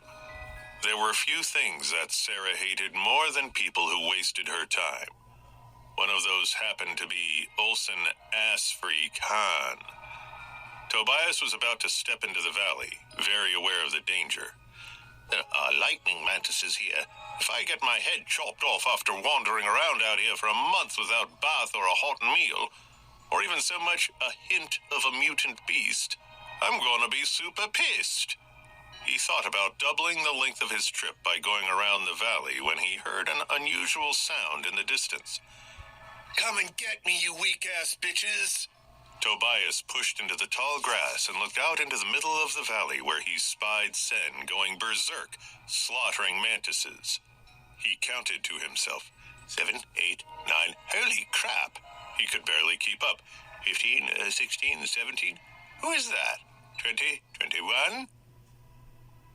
There were few things that Sarah hated more than people who wasted her time. One of those happened to be Olsen Ass-Free Khan. Tobias was about to step into the valley, very aware of the danger. There are lightning mantises here. If I get my head chopped off after wandering around out here for a month without bath or a hot meal, or even so much a hint of a mutant beast, I'm gonna be super pissed. He thought about doubling the length of his trip by going around the valley when he heard an unusual sound in the distance. Come and get me, you weak-ass bitches! Tobias pushed into the tall grass and looked out into the middle of the valley where he spied Sen going berserk, slaughtering mantises. He counted to himself. 7, 8, 9, holy crap! He could barely keep up. 15, 16, 17. Who is that? 20, 21?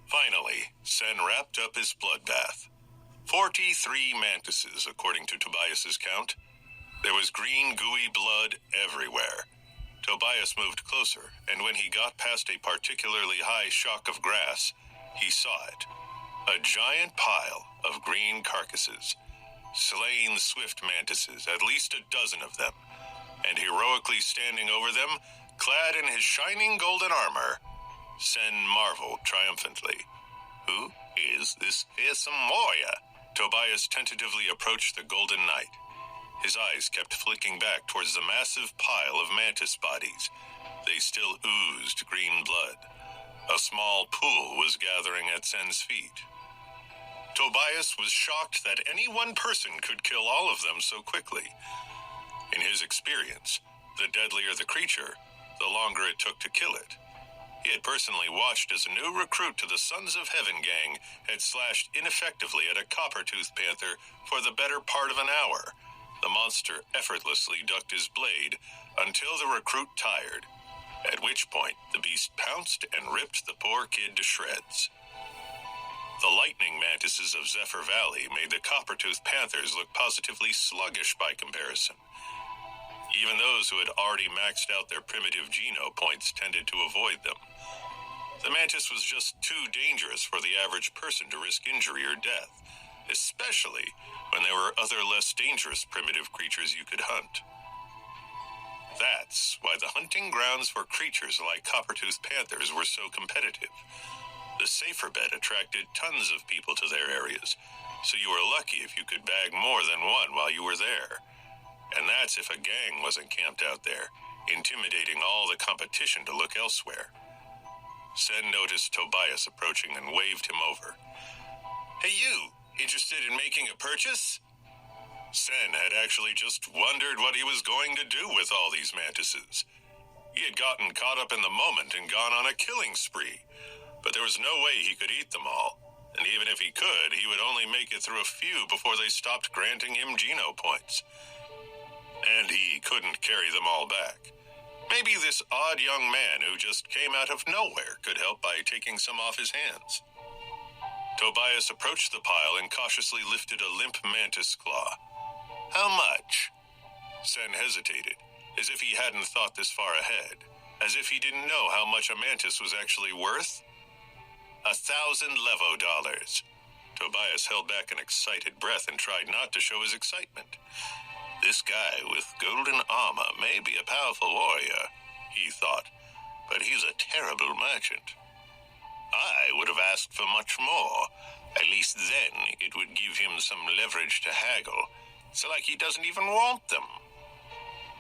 Finally, Sen wrapped up his bloodbath. 43 mantises, according to Tobias's count. There was green, gooey blood everywhere. Tobias moved closer, and when he got past a particularly high shock of grass, he saw it. A giant pile of green carcasses. Slain swift mantises, at least a dozen of them. And heroically standing over them, clad in his shining golden armor, Sen marveled triumphantly. Who is this fearsome warrior? Tobias tentatively approached the golden knight. His eyes kept flicking back towards the massive pile of mantis bodies. They still oozed green blood. A small pool was gathering at Sen's feet. Tobias was shocked that any one person could kill all of them so quickly. In his experience, the deadlier the creature, the longer it took to kill it. He had personally watched as a new recruit to the Sons of Heaven gang had slashed ineffectively at a copper-toothed panther for the better part of an hour. The monster effortlessly ducked his blade until the recruit tired, at which point the beast pounced and ripped the poor kid to shreds. The lightning mantises of Zephyr Valley made the copper-toothed panthers look positively sluggish by comparison. Even those who had already maxed out their primitive geno points tended to avoid them. The mantis was just too dangerous for the average person to risk injury or death, especially when there were other less dangerous primitive creatures you could hunt. That's why the hunting grounds for creatures like copper-toothed panthers were so competitive. The safer bet attracted tons of people to their areas, so you were lucky if you could bag more than one while you were there. And that's if a gang wasn't camped out there, intimidating all the competition to look elsewhere. Sen noticed Tobias approaching and waved him over. Hey you, interested in making a purchase? Sen had actually just wondered what he was going to do with all these mantises. He had gotten caught up in the moment and gone on a killing spree, but there was no way he could eat them all. And even if he could, he would only make it through a few before they stopped granting him geno points. And he couldn't carry them all back. Maybe this odd young man who just came out of nowhere could help by taking some off his hands. Tobias approached the pile and cautiously lifted a limp mantis claw. How much? Sen hesitated, as if he hadn't thought this far ahead, as if he didn't know how much a mantis was actually worth. 1,000 levo dollars. Tobias held back an excited breath and tried not to show his excitement. This guy with golden armor may be a powerful warrior, he thought, but he's a terrible merchant. I would have asked for much more. At least then it would give him some leverage to haggle. It's like he doesn't even want them.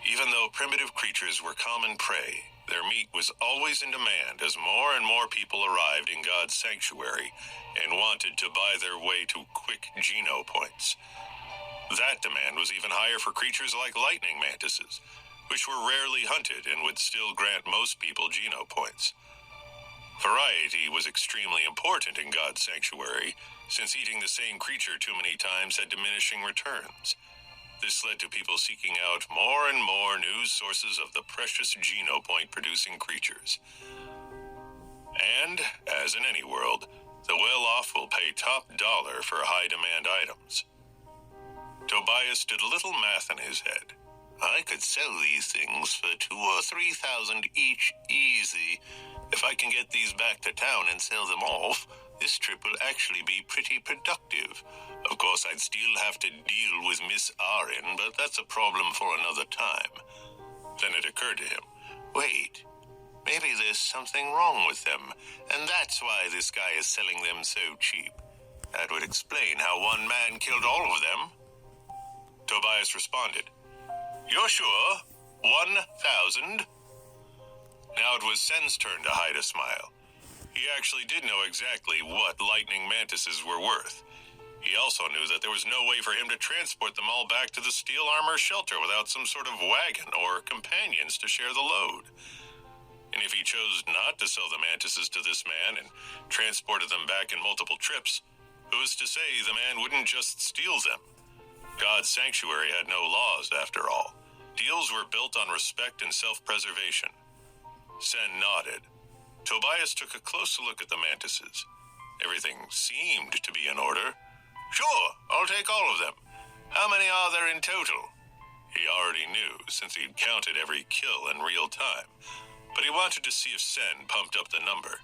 Even though primitive creatures were common prey, their meat was always in demand as more and more people arrived in God's sanctuary and wanted to buy their way to quick geno points. That demand was even higher for creatures like lightning mantises, which were rarely hunted and would still grant most people geno points. Variety was extremely important in God's sanctuary, since eating the same creature too many times had diminishing returns. This led to people seeking out more and more news sources of the precious genopoint-producing creatures. And, as in any world, the well-off will pay top dollar for high-demand items. Tobias did a little math in his head. I could sell these things for 2,000 or 3,000 each easy. If I can get these back to town and sell them off, this trip will actually be pretty productive. Of course, I'd still have to deal with Miss Arin, but that's a problem for another time. Then it occurred to him, wait, maybe there's something wrong with them, and that's why this guy is selling them so cheap. That would explain how one man killed all of them. Tobias responded, You're sure? 1,000? Now it was Sen's turn to hide a smile. He actually did know exactly what lightning mantises were worth. He also knew that there was no way for him to transport them all back to the steel armor shelter without some sort of wagon or companions to share the load. And if he chose not to sell the mantises to this man and transported them back in multiple trips, who's to say the man wouldn't just steal them? God's sanctuary had no laws, after all. Deals were built on respect and self-preservation. Sen nodded. Tobias took a close look at the mantises. Everything seemed to be in order. Sure, I'll take all of them. How many are there in total? He already knew, since he'd counted every kill in real time. But he wanted to see if Sen pumped up the number.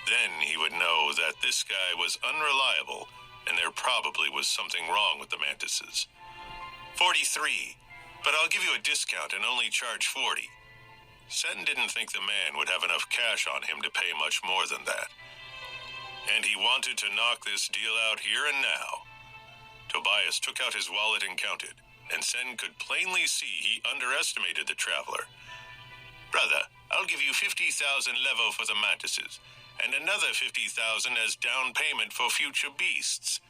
Then he would know that this guy was unreliable, and there probably was something wrong with the mantises. 43, but I'll give you a discount and only charge 40. Sen didn't think the man would have enough cash on him to pay much more than that. And he wanted to knock this deal out here and now. Tobias took out his wallet and counted, and Sen could plainly see he underestimated the traveler. Brother, I'll give you 50,000 levo for the mantises, and another 50,000 as down payment for future beasts.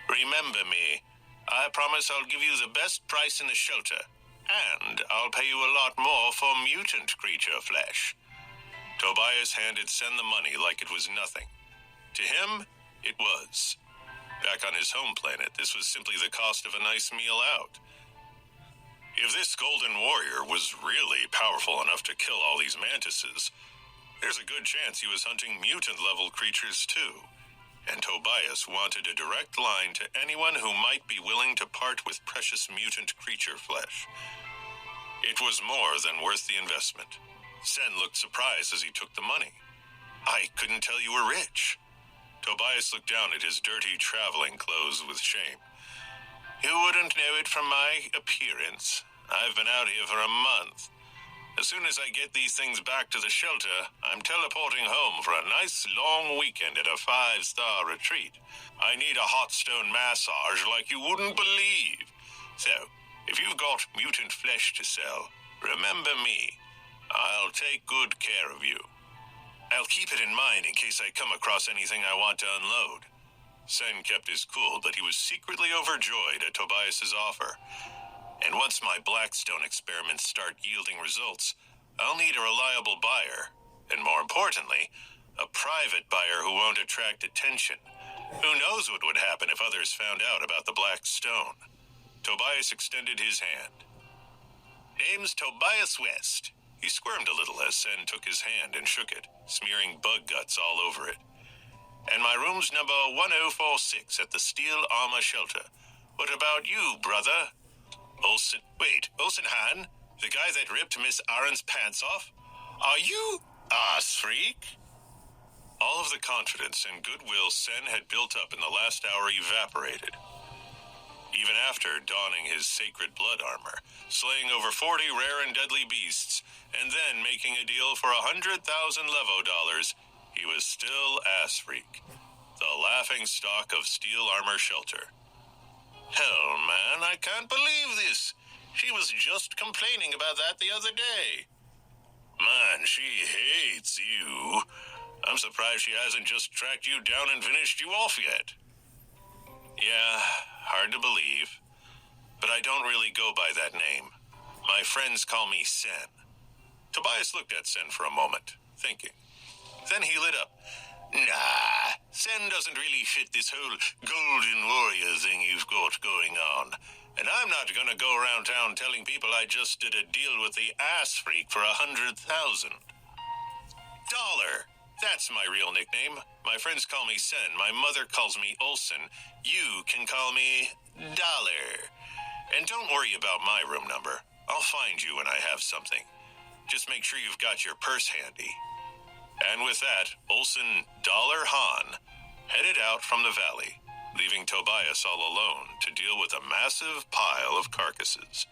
Remember me. I promise I'll give you the best price in the shelter, and I'll pay you a lot more for mutant creature flesh. Tobias handed Sen the money like it was nothing. To him, it was. Back on his home planet, this was simply the cost of a nice meal out. If this golden warrior was really powerful enough to kill all these mantises, there's a good chance he was hunting mutant-level creatures too. And Tobias wanted a direct line to anyone who might be willing to part with precious mutant creature flesh. It was more than worth the investment. Sen looked surprised as he took the money. I couldn't tell you were rich. Tobias looked down at his dirty traveling clothes with shame. You wouldn't know it from my appearance. I've been out here for a month. As soon as I get these things back to the shelter, I'm teleporting home for a nice long weekend at a 5-star retreat. I need a hot stone massage like you wouldn't believe. So, if you've got mutant flesh to sell, remember me. I'll take good care of you. I'll keep it in mind in case I come across anything I want to unload. Sen kept his cool, but he was secretly overjoyed at Tobias's offer. And once my Blackstone experiments start yielding results, I'll need a reliable buyer, and more importantly, a private buyer who won't attract attention. Who knows what would happen if others found out about the Black Stone? Tobias extended his hand. Name's Tobias West. He squirmed a little as Sen took his hand and shook it, smearing bug guts all over it. And my room's number 1046 at the Steel Armor Shelter. What about you, brother? Olsen Han? The guy that ripped Miss Aren's pants off? Are you ass freak? All of the confidence and goodwill Sen had built up in the last hour evaporated. Even after donning his sacred blood armor, slaying over 40 rare and deadly beasts, and then making a deal for 100,000 levo dollars, he was still ass freak. The laughing stock of Steel Armor Shelter. Hell, man, I can't believe this. She was just complaining about that the other day. Man, she hates you. I'm surprised she hasn't just tracked you down and finished you off yet. Yeah, hard to believe. But I don't really go by that name. My friends call me Sen. Tobias looked at Sen for a moment, thinking. Then he lit up. Nah, Sen doesn't really fit this whole golden warrior thing you've got going on. And I'm not gonna go around town telling people I just did a deal with the ass freak for $100,000. Dollar. That's my real nickname. My friends call me Sen. My mother calls me Olson. You can call me Dollar. And don't worry about my room number. I'll find you when I have something. Just make sure you've got your purse handy. And with that, Olson Dollar Hahn headed out from the valley, leaving Tobias all alone to deal with a massive pile of carcasses.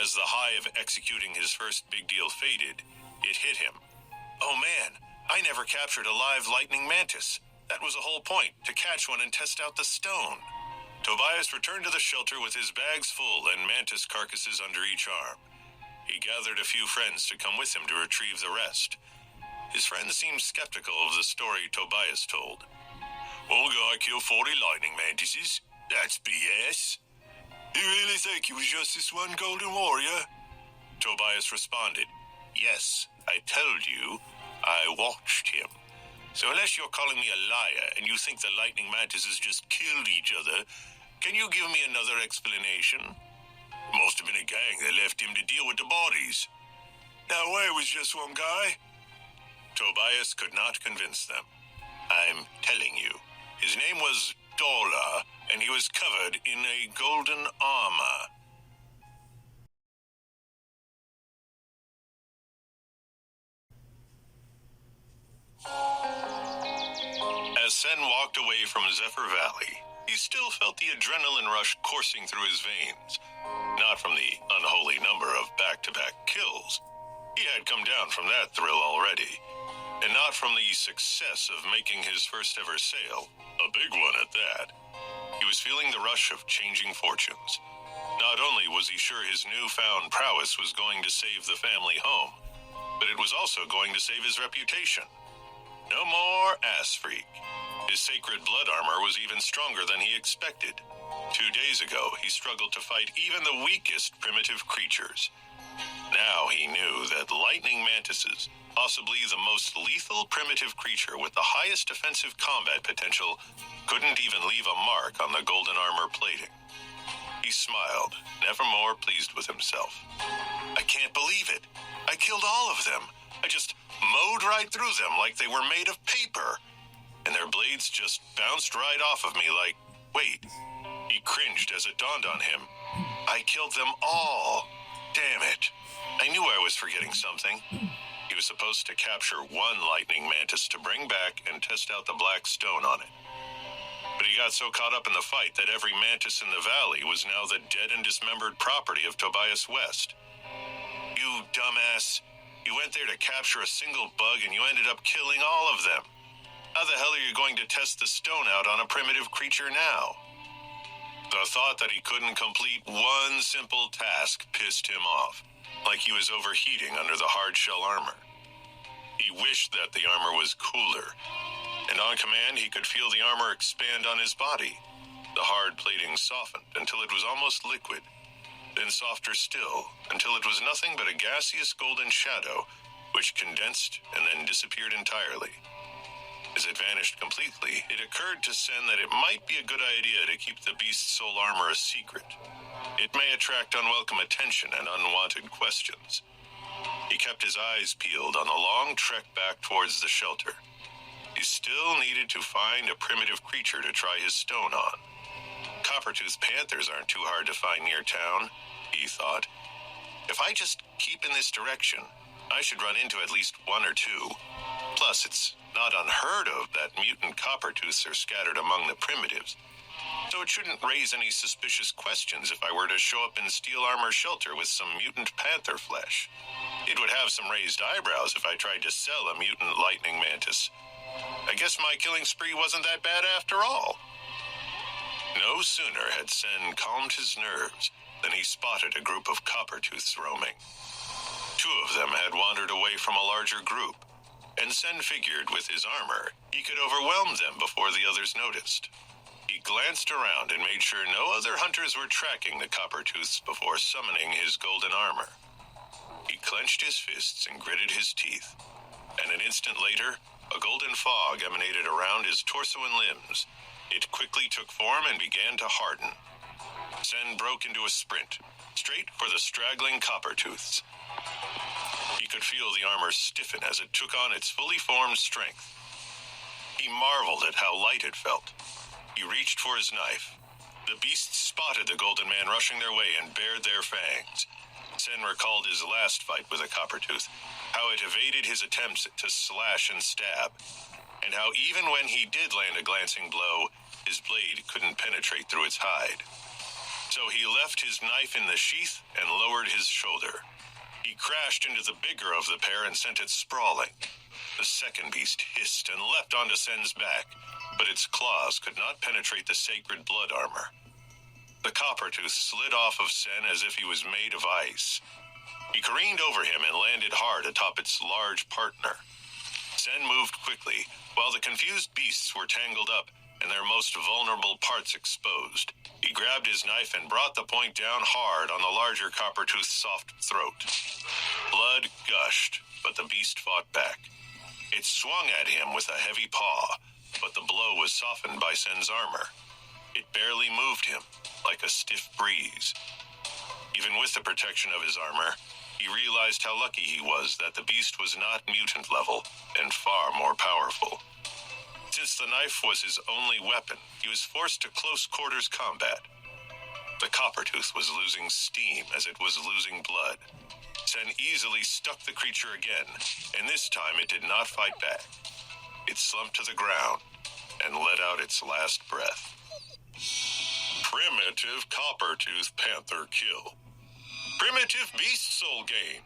As the high of executing his first big deal faded, it hit him. Oh man, I never captured a live lightning mantis. That was the whole point, to catch one and test out the stone. Tobias returned to the shelter with his bags full and mantis carcasses under each arm. He gathered a few friends to come with him to retrieve the rest. His friends seemed skeptical of the story Tobias told. One guy killed 40 lightning mantises? That's BS. You really think it was just this one golden warrior? Tobias responded, Yes, I told you. I watched him. So unless you're calling me a liar and you think the lightning mantises just killed each other, can you give me another explanation? Must have been a gang that left him to deal with the bodies. No way it was just one guy. Tobias could not convince them. I'm telling you. His name was Dollar, and he was covered in a golden armor. As Sen walked away from Zephyr Valley, he still felt the adrenaline rush coursing through his veins. Not from the unholy number of back-to-back kills. He had come down from that thrill already. And not from the success of making his first ever sale, a big one at that. He was feeling the rush of changing fortunes. Not only was he sure his newfound prowess was going to save the family home, but it was also going to save his reputation. No more ass freak. His sacred blood armor was even stronger than he expected. 2 days ago, he struggled to fight even the weakest primitive creatures. Now he knew that lightning mantises, possibly the most lethal primitive creature with the highest defensive combat potential, couldn't even leave a mark on the golden armor plating. He smiled, never more pleased with himself. I can't believe it. I killed all of them. I just mowed right through them like they were made of paper. And their blades just bounced right off of me like, wait. He cringed as it dawned on him. I killed them all. Damn it. I knew I was forgetting something. He was supposed to capture one lightning mantis to bring back and test out the black stone on it. But he got so caught up in the fight that every mantis in the valley was now the dead and dismembered property of Tobias West. You dumbass. You went there to capture a single bug and you ended up killing all of them. How the hell are you going to test the stone out on a primitive creature now? The thought that he couldn't complete one simple task pissed him off, like he was overheating under the hard shell armor. He wished that the armor was cooler, and on command he could feel the armor expand on his body. The hard plating softened until it was almost liquid, then softer still until it was nothing but a gaseous golden shadow which condensed and then disappeared entirely. As it vanished completely, it occurred to Sen that it might be a good idea to keep the beast's soul armor a secret. It may attract unwelcome attention and unwanted questions. He kept his eyes peeled on the long trek back towards the shelter. He still needed to find a primitive creature to try his stone on. Copper-toothed panthers aren't too hard to find near town, he thought. If I just keep in this direction, I should run into at least one or two. Plus, it's not unheard of that mutant copper-tooths are scattered among the primitives. So it shouldn't raise any suspicious questions if I were to show up in steel armor shelter with some mutant panther flesh. It would have some raised eyebrows if I tried to sell a mutant lightning mantis. I guess my killing spree wasn't that bad after all. No sooner had Sen calmed his nerves than he spotted a group of copper-tooths roaming. 2 of them had wandered away from a larger group, and Sen figured with his armor he could overwhelm them before the others noticed. He glanced around and made sure no other hunters were tracking the copper-tooths before summoning his golden armor. He clenched his fists and gritted his teeth. and an instant later, a golden fog emanated around his torso and limbs. It quickly took form and began to harden. Sen broke into a sprint, straight for the straggling copper-tooths. He could feel the armor stiffen as it took on its fully formed strength. He marveled at how light it felt. He reached for his knife. The beasts spotted the Golden Man rushing their way and bared their fangs. Sen recalled his last fight with a copper-tooth, how it evaded his attempts to slash and stab, and how even when he did land a glancing blow, his blade couldn't penetrate through its hide. So he left his knife in the sheath and lowered his shoulder. He crashed into the bigger of the pair and sent it sprawling. The second beast hissed and leapt onto Sen's back, but its claws could not penetrate the sacred blood armor. The copper-tooth slid off of Sen as if he was made of ice. He careened over him and landed hard atop its large partner. Sen moved quickly, while the confused beasts were tangled up and their most vulnerable parts exposed. He grabbed his knife and brought the point down hard on the larger copper-tooth's soft throat. Blood gushed, but the beast fought back. It swung at him with a heavy paw, but the blow was softened by Sen's armor. It barely moved him, like a stiff breeze. Even with the protection of his armor, he realized how lucky he was that the beast was not mutant level and far more powerful. Since the knife was his only weapon, he was forced to close quarters combat. The copper-tooth was losing steam as it was losing blood. Sen easily stuck the creature again, and this time it did not fight back. It slumped to the ground and let out its last breath. Primitive copper-tooth panther kill. Primitive beast soul gain.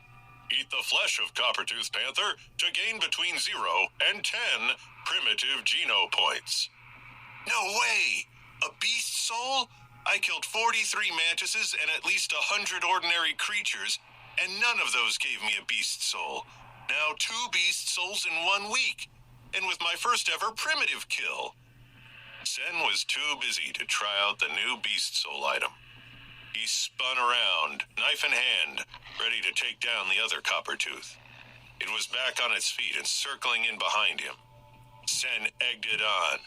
Eat the flesh of copper-tooth panther to gain between 0 and 10 primitive geno points. No way! A beast soul? I killed 43 mantises and at least 100 ordinary creatures, and none of those gave me a beast soul. Now 2 beast souls in 1 week, and with my first ever primitive kill. Sen was too busy to try out the new beast soul item. He spun around, knife in hand, ready to take down the other copper-tooth. It was back on its feet and circling in behind him. Sen egged it on.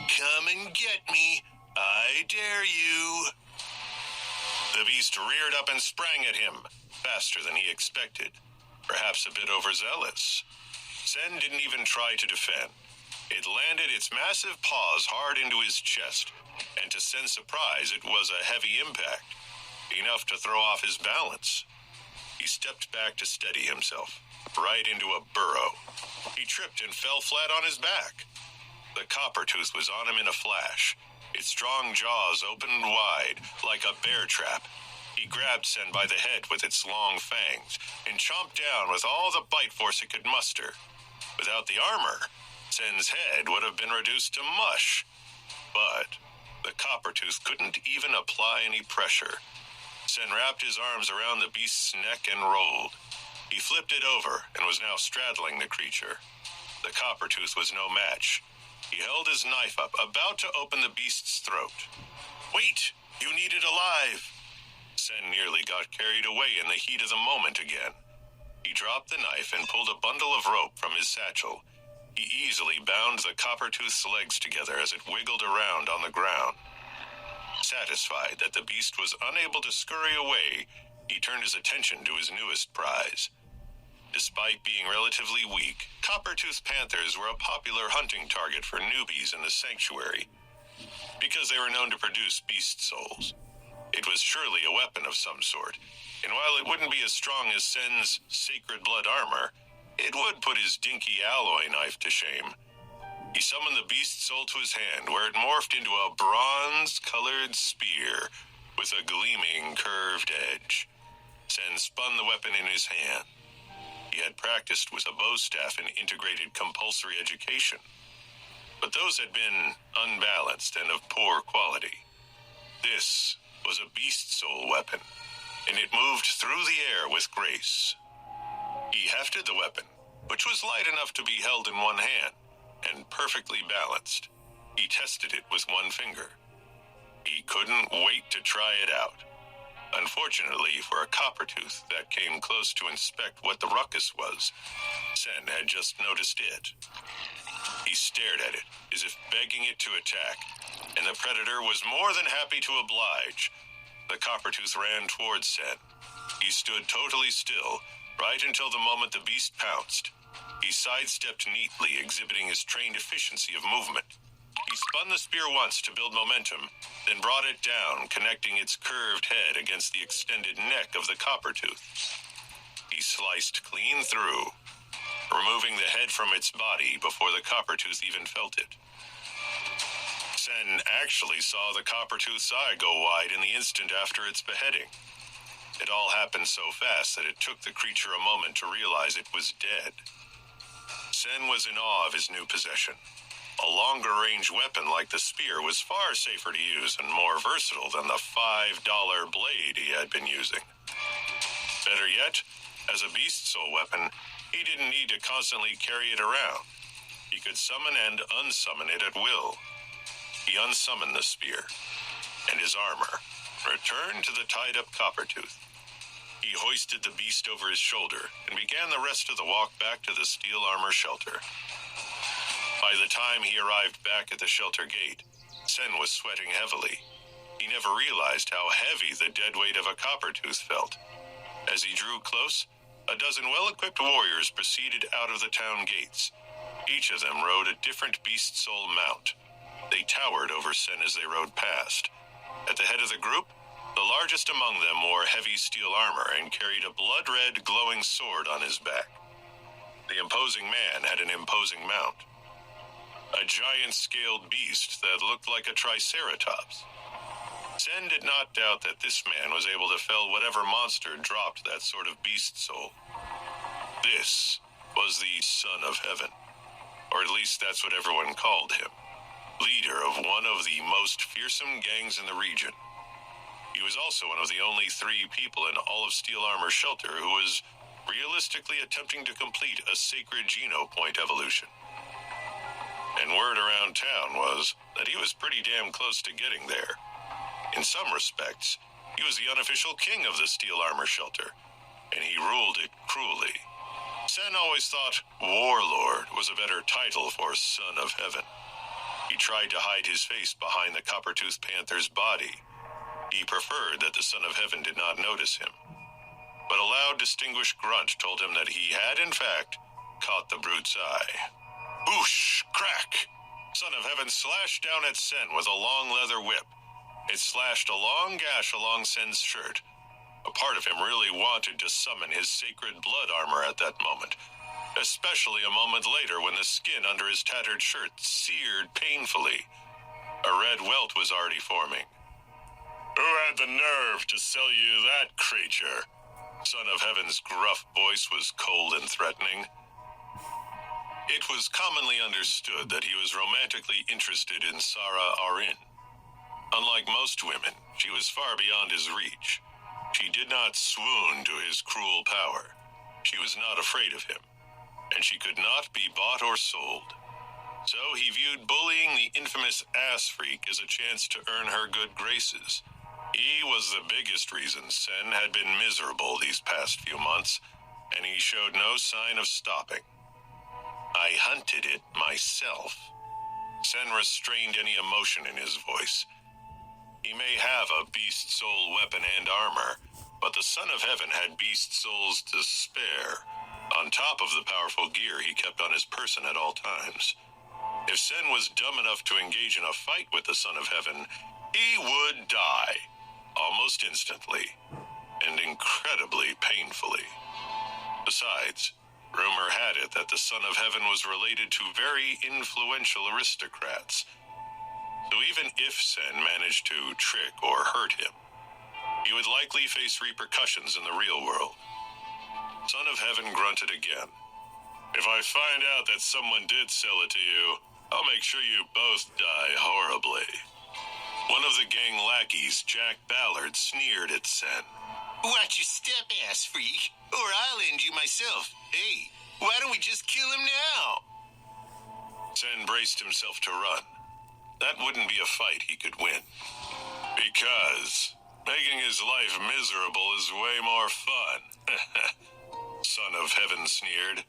Come and get me. I dare you. The beast reared up and sprang at him, faster than he expected, perhaps a bit overzealous. Sen didn't even try to defend. It landed its massive paws hard into his chest, and to Sen's surprise, it was a heavy impact, enough to throw off his balance. He stepped back to steady himself, right into a burrow. He tripped and fell flat on his back. The copper-tooth was on him in a flash. Its strong jaws opened wide, like a bear trap. He grabbed Sen by the head with its long fangs and chomped down with all the bite force it could muster. Without the armor, Sen's head would have been reduced to mush. But the copper-tooth couldn't even apply any pressure. Sen wrapped his arms around the beast's neck and rolled. He flipped it over and was now straddling the creature. The copper-tooth was no match. He held his knife up, about to open the beast's throat. Wait! You need it alive! Sen nearly got carried away in the heat of the moment again. He dropped the knife and pulled a bundle of rope from his satchel. He easily bound the copper-tooth's legs together as it wiggled around on the ground. Satisfied that the beast was unable to scurry away, he turned his attention to his newest prize. Despite being relatively weak, copper-tooth panthers were a popular hunting target for newbies in the sanctuary, because they were known to produce beast souls. It was surely a weapon of some sort, and while it wouldn't be as strong as Sen's sacred blood armor, it would put his dinky alloy knife to shame. He summoned the beast soul to his hand, where it morphed into a bronze-colored spear with a gleaming curved edge. Sen spun the weapon in his hand. He had practiced with a bow staff in integrated compulsory education, but those had been unbalanced and of poor quality. This was a beast soul weapon, and it moved through the air with grace. He hefted the weapon, which was light enough to be held in one hand, and perfectly balanced. He tested it with one finger. He couldn't wait to try it out. Unfortunately for a coppertooth that came close to inspect what the ruckus was, Sen had just noticed it. He stared at it, as if begging it to attack, and the predator was more than happy to oblige. The coppertooth ran towards Sen. He stood totally still, right until the moment the beast pounced. He sidestepped neatly, exhibiting his trained efficiency of movement. He spun the spear once to build momentum, then brought it down, connecting its curved head against the extended neck of the coppertooth. He sliced clean through, removing the head from its body before the coppertooth even felt it. Sen actually saw the coppertooth's eye go wide in the instant after its beheading. It all happened so fast that it took the creature a moment to realize it was dead. Sen was in awe of his new possession. A longer-range weapon like the spear was far safer to use and more versatile than the $5 blade he had been using. Better yet, as a beast soul weapon, he didn't need to constantly carry it around. He could summon and unsummon it at will. He unsummoned the spear, and his armor returned to the tied-up coppertooth. He hoisted the beast over his shoulder and began the rest of the walk back to the steel armor shelter. By the time he arrived back at the shelter gate, Sen was sweating heavily. He never realized how heavy the dead weight of a coppertooth felt. As he drew close, a dozen well-equipped warriors proceeded out of the town gates. Each of them rode a different beast soul mount. They towered over Sen as they rode past. At the head of the group, the largest among them wore heavy steel armor and carried a blood-red glowing sword on his back. The imposing man had an imposing mount, a giant-scaled beast that looked like a triceratops. Sen did not doubt that this man was able to fell whatever monster dropped that sort of beast soul. This was the Son of Heaven, or at least that's what everyone called him, leader of one of the most fearsome gangs in the region. He was also one of the only 3 people in all of Steel Armor Shelter who was realistically attempting to complete a sacred Geno Point evolution. And word around town was that he was pretty damn close to getting there. In some respects, he was the unofficial king of the Steel Armor Shelter, and he ruled it cruelly. Sen always thought Warlord was a better title for Son of Heaven. He tried to hide his face behind the Coppertooth Panther's body. He preferred that the Son of Heaven did not notice him. But a loud, distinguished grunt told him that he had, in fact, caught the brute's eye. Boosh! Crack! Son of Heaven slashed down at Sen with a long leather whip. It slashed a long gash along Sen's shirt. A part of him really wanted to summon his sacred blood armor at that moment, especially a moment later when the skin under his tattered shirt seared painfully. A red welt was already forming. Who had the nerve to sell you that creature? Son of Heaven's gruff voice was cold and threatening. It was commonly understood that he was romantically interested in Sarah Arin. Unlike most women, she was far beyond his reach. She did not swoon to his cruel power. She was not afraid of him, and she could not be bought or sold. So he viewed bullying the infamous ass freak as a chance to earn her good graces. He was the biggest reason Sen had been miserable these past few months, and he showed no sign of stopping. I hunted it myself. Sen restrained any emotion in his voice. He may have a beast soul weapon and armor, but the Son of Heaven had beast souls to spare, on top of the powerful gear he kept on his person at all times. If Sen was dumb enough to engage in a fight with the Son of Heaven, he would die, almost instantly, and incredibly painfully. Besides, rumor had it that the Son of Heaven was related to very influential aristocrats. So even if Sen managed to trick or hurt him, he would likely face repercussions in the real world. Son of Heaven grunted again. If I find out that someone did sell it to you, I'll make sure you both die horribly. One of the gang lackeys, Jack Ballard, sneered at Sen. Watch your step, ass freak, or I'll end you myself. Hey, why don't we just kill him now? Sen braced himself to run. That wouldn't be a fight he could win. Because Making his life miserable is way more fun. Son of Heaven sneered.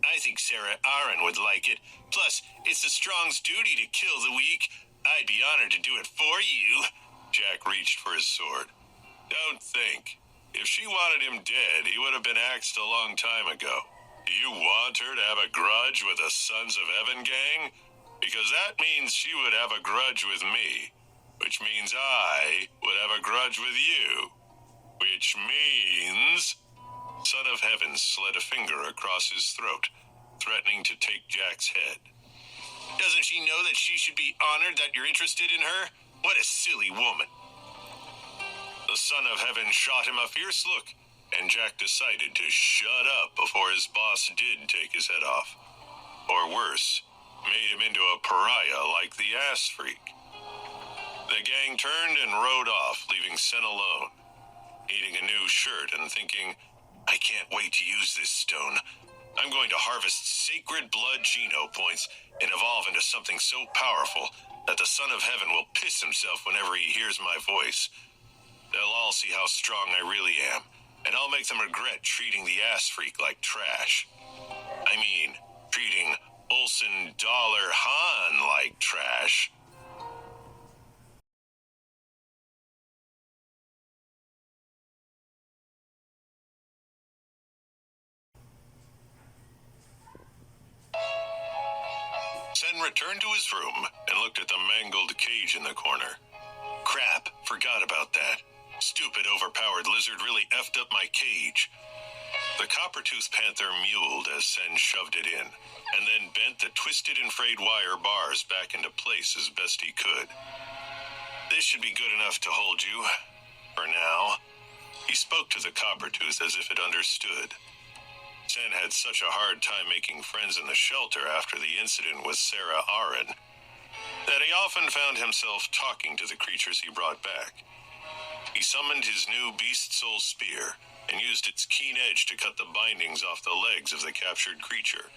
I think Sarah Aaron would like it. Plus, it's the Strong's duty to kill the weak. I'd be honored to do it for you. Jack reached for his sword. Don't think. If she wanted him dead, he would have been axed a long time ago. Do you want her to have a grudge with the Sons of Heaven gang? Because that means she would have a grudge with me. Which means I would have a grudge with you. Which means... Son of Heaven slid a finger across his throat, threatening to take Jack's head. Doesn't she know that she should be honored that you're interested in her? What a silly woman. The Son of Heaven shot him a fierce look, and Jack decided to shut up before his boss did take his head off. Or worse, made him into a pariah like the ass freak. The gang turned and rode off, leaving Sen alone, eating a new shirt and thinking, I can't wait to use this stone. I'm going to harvest sacred blood Geno points and evolve into something so powerful that the Son of Heaven will piss himself whenever he hears my voice. They'll all see how strong I really am, and I'll make them regret treating the ass freak like trash. I mean, treating Olsen Dollar Han like trash. Sen returned to his room and looked at the mangled cage in the corner. Crap, forgot about that. Stupid, overpowered lizard really effed up my cage. The copper-toothed panther mewled as Sen shoved it in, and then bent the twisted and frayed wire bars back into place as best he could. This should be good enough to hold you. For now. He spoke to the copper-tooth as if it understood. Sen had such a hard time making friends in the shelter after the incident with Sarah Aaron that he often found himself talking to the creatures he brought back. He summoned his new beast soul spear and used its keen edge to cut the bindings off the legs of the captured creature.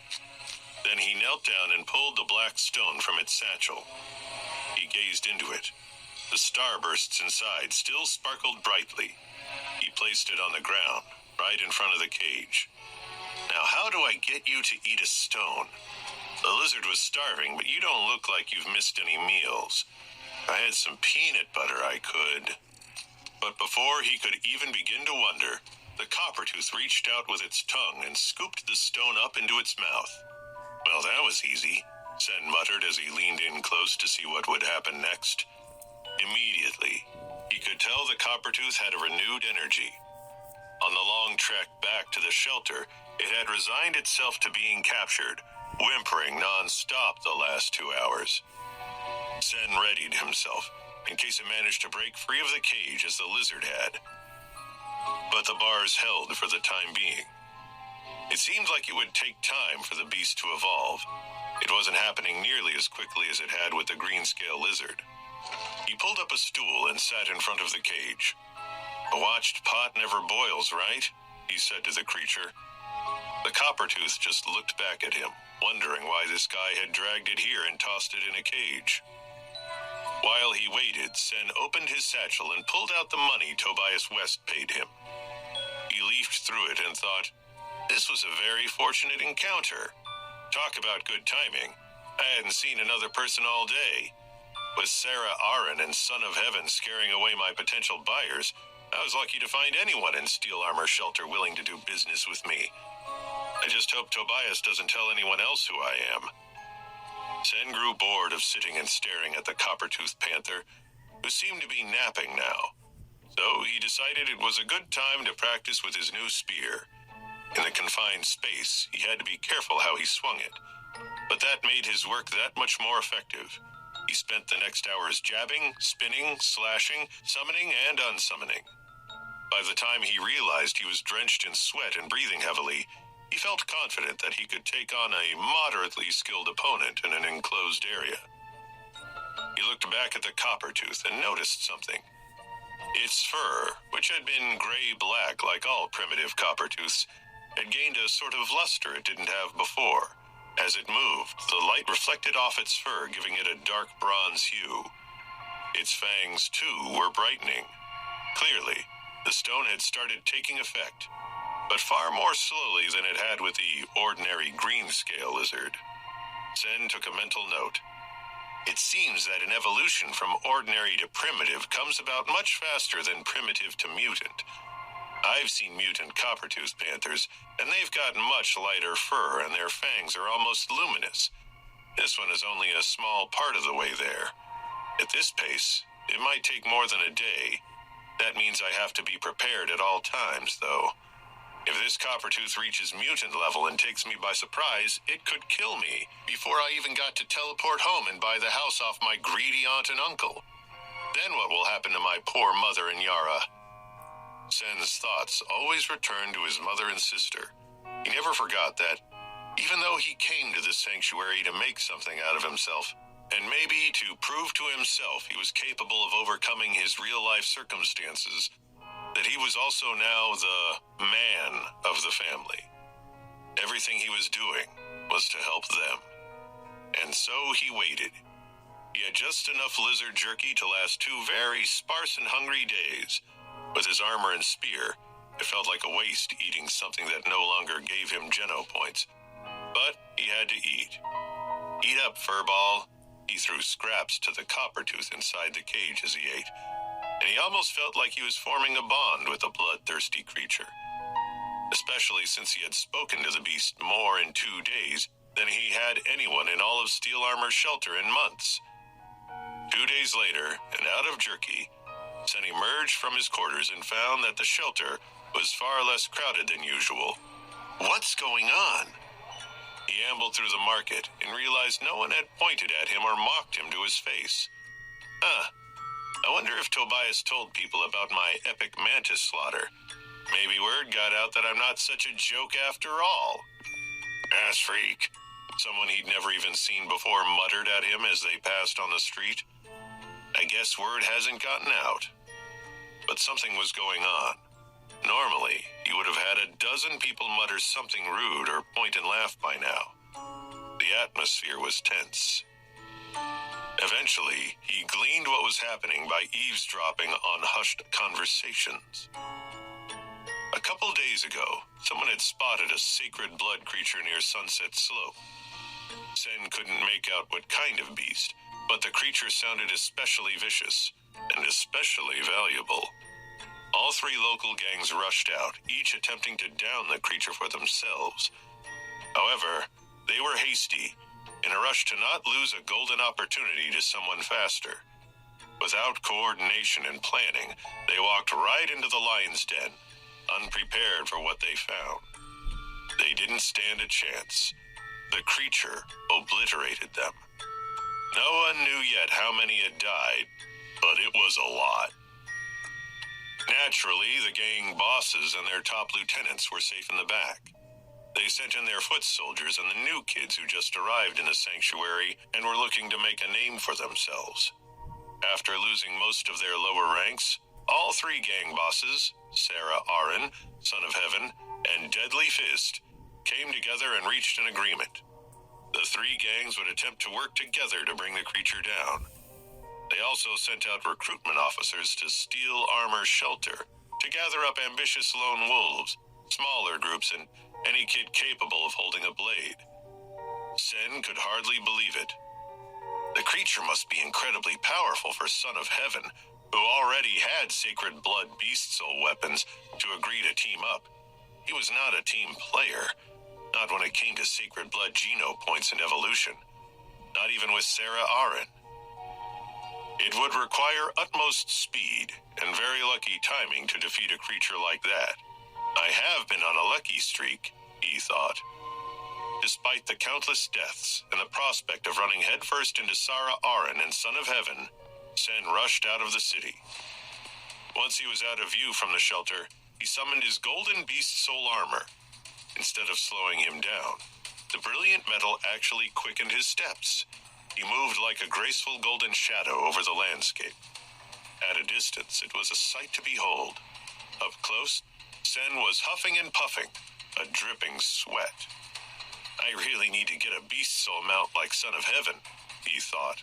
Then he knelt down and pulled the black stone from its satchel. He gazed into it. The starbursts inside still sparkled brightly. He placed it on the ground, right in front of the cage. Now, how do I get you to eat a stone? The lizard was starving, but you don't look like you've missed any meals. If I had some peanut butter, I could. But before he could even begin to wonder, the copper-tooth reached out with its tongue and scooped the stone up into its mouth. Well, that was easy, Sen muttered as he leaned in close to see what would happen next. Immediately, he could tell the copper-tooth had a renewed energy. On the long trek back to the shelter, it had resigned itself to being captured, whimpering non-stop the last 2 hours. Sen readied himself, in case it managed to break free of the cage as the lizard had. But the bars held for the time being. It seemed like it would take time for the beast to evolve. It wasn't happening nearly as quickly as it had with the green-scale lizard. He pulled up a stool and sat in front of the cage. A watched pot never boils, right? He said to the creature. The copper-tooth just looked back at him, wondering why this guy had dragged it here and tossed it in a cage. While he waited, Sen opened his satchel and pulled out the money Tobias West paid him. He leafed through it and thought, this was a very fortunate encounter. Talk about good timing. I hadn't seen another person all day. With Sarah Aaron and Son of Heaven scaring away my potential buyers, I was lucky to find anyone in Steel Armor Shelter willing to do business with me. I just hope Tobias doesn't tell anyone else who I am. Sen grew bored of sitting and staring at the copper-toothed panther, who seemed to be napping now. So he decided it was a good time to practice with his new spear. In the confined space, he had to be careful how he swung it. But that made his work that much more effective. He spent the next hours jabbing, spinning, slashing, summoning, and unsummoning. By the time he realized he was drenched in sweat and breathing heavily, he felt confident that he could take on a moderately skilled opponent in an enclosed area. He looked back at the copper-tooth and noticed something. Its fur, which had been gray-black like all primitive copper-tooths, had gained a sort of luster it didn't have before. As it moved, the light reflected off its fur, giving it a dark bronze hue. Its fangs, too, were brightening. Clearly, the stone had started taking effect, but far more slowly than it had with the ordinary green-scale lizard. Sen took a mental note. It seems that an evolution from ordinary to primitive comes about much faster than primitive to mutant. I've seen mutant copper-tooth panthers, and they've got much lighter fur, and their fangs are almost luminous. This one is only a small part of the way there. At this pace, it might take more than a day. That means I have to be prepared at all times, though. If this copper-tooth reaches mutant level and takes me by surprise, it could kill me before I even got to teleport home and buy the house off my greedy aunt and uncle. Then what will happen to my poor mother and Yara? Sen's thoughts always returned to his mother and sister. He never forgot that, even though he came to this sanctuary to make something out of himself, and maybe to prove to himself he was capable of overcoming his real-life circumstances, that he was also now the man of the family. Everything he was doing was to help them. And so he waited. He had just enough lizard jerky to last 2 very sparse and hungry days. With his armor and spear, it felt like a waste eating something that no longer gave him Geno points. But he had to eat. Eat up, Furball. He threw scraps to the copper-tooth inside the cage as he ate, and he almost felt like he was forming a bond with the bloodthirsty creature, especially since he had spoken to the beast more in 2 days than he had anyone in all of Steel Armor's shelter in months. 2 days later, and out of jerky, Sen emerged from his quarters and found that the shelter was far less crowded than usual. What's going on? He ambled through the market and realized no one had pointed at him or mocked him to his face. I wonder if Tobias told people about my epic mantis slaughter. Maybe word got out that I'm not such a joke after all. Ass freak. Someone he'd never even seen before muttered at him as they passed on the street. I guess word hasn't gotten out. But something was going on. Normally, he would have had a dozen people mutter something rude or point and laugh by now. The atmosphere was tense. Eventually, he gleaned what was happening by eavesdropping on hushed conversations. A couple days ago, someone had spotted a sacred blood creature near Sunset Slope. Sen couldn't make out what kind of beast, but the creature sounded especially vicious and especially valuable. All 3 local gangs rushed out, each attempting to down the creature for themselves. However, they were hasty, in a rush to not lose a golden opportunity to someone faster. Without coordination and planning, they walked right into the lion's den, unprepared for what they found. They didn't stand a chance. The creature obliterated them. No one knew yet how many had died, but it was a lot. Naturally, the gang bosses and their top lieutenants were safe in the back. They sent in their foot soldiers and the new kids who just arrived in the sanctuary and were looking to make a name for themselves. After losing most of their lower ranks, all 3 gang bosses, Sarah Aron, Son of Heaven, and Deadly Fist, came together and reached an agreement. The 3 gangs would attempt to work together to bring the creature down. They also sent out recruitment officers to Steel Armor's shelter to gather up ambitious lone wolves, smaller groups, and any kid capable of holding a blade. Sen could hardly believe it. The creature must be incredibly powerful for Son of Heaven, who already had sacred blood beast soul weapons, to agree to team up. He was not a team player, not when it came to sacred blood Geno points and evolution, not even with Sarah Aron. It would require utmost speed and very lucky timing to defeat a creature like that. I have been on a lucky streak, he thought. Despite the countless deaths and the prospect of running headfirst into Sarah Aron and Son of Heaven, Sen rushed out of the city. Once he was out of view from the shelter, he summoned his golden beast soul armor. Instead of slowing him down, the brilliant metal actually quickened his steps. He moved like a graceful golden shadow over the landscape. At a distance, it was a sight to behold. Up close, Sen was huffing and puffing, a dripping sweat. I really need to get a beast soul mount like Son of Heaven, he thought.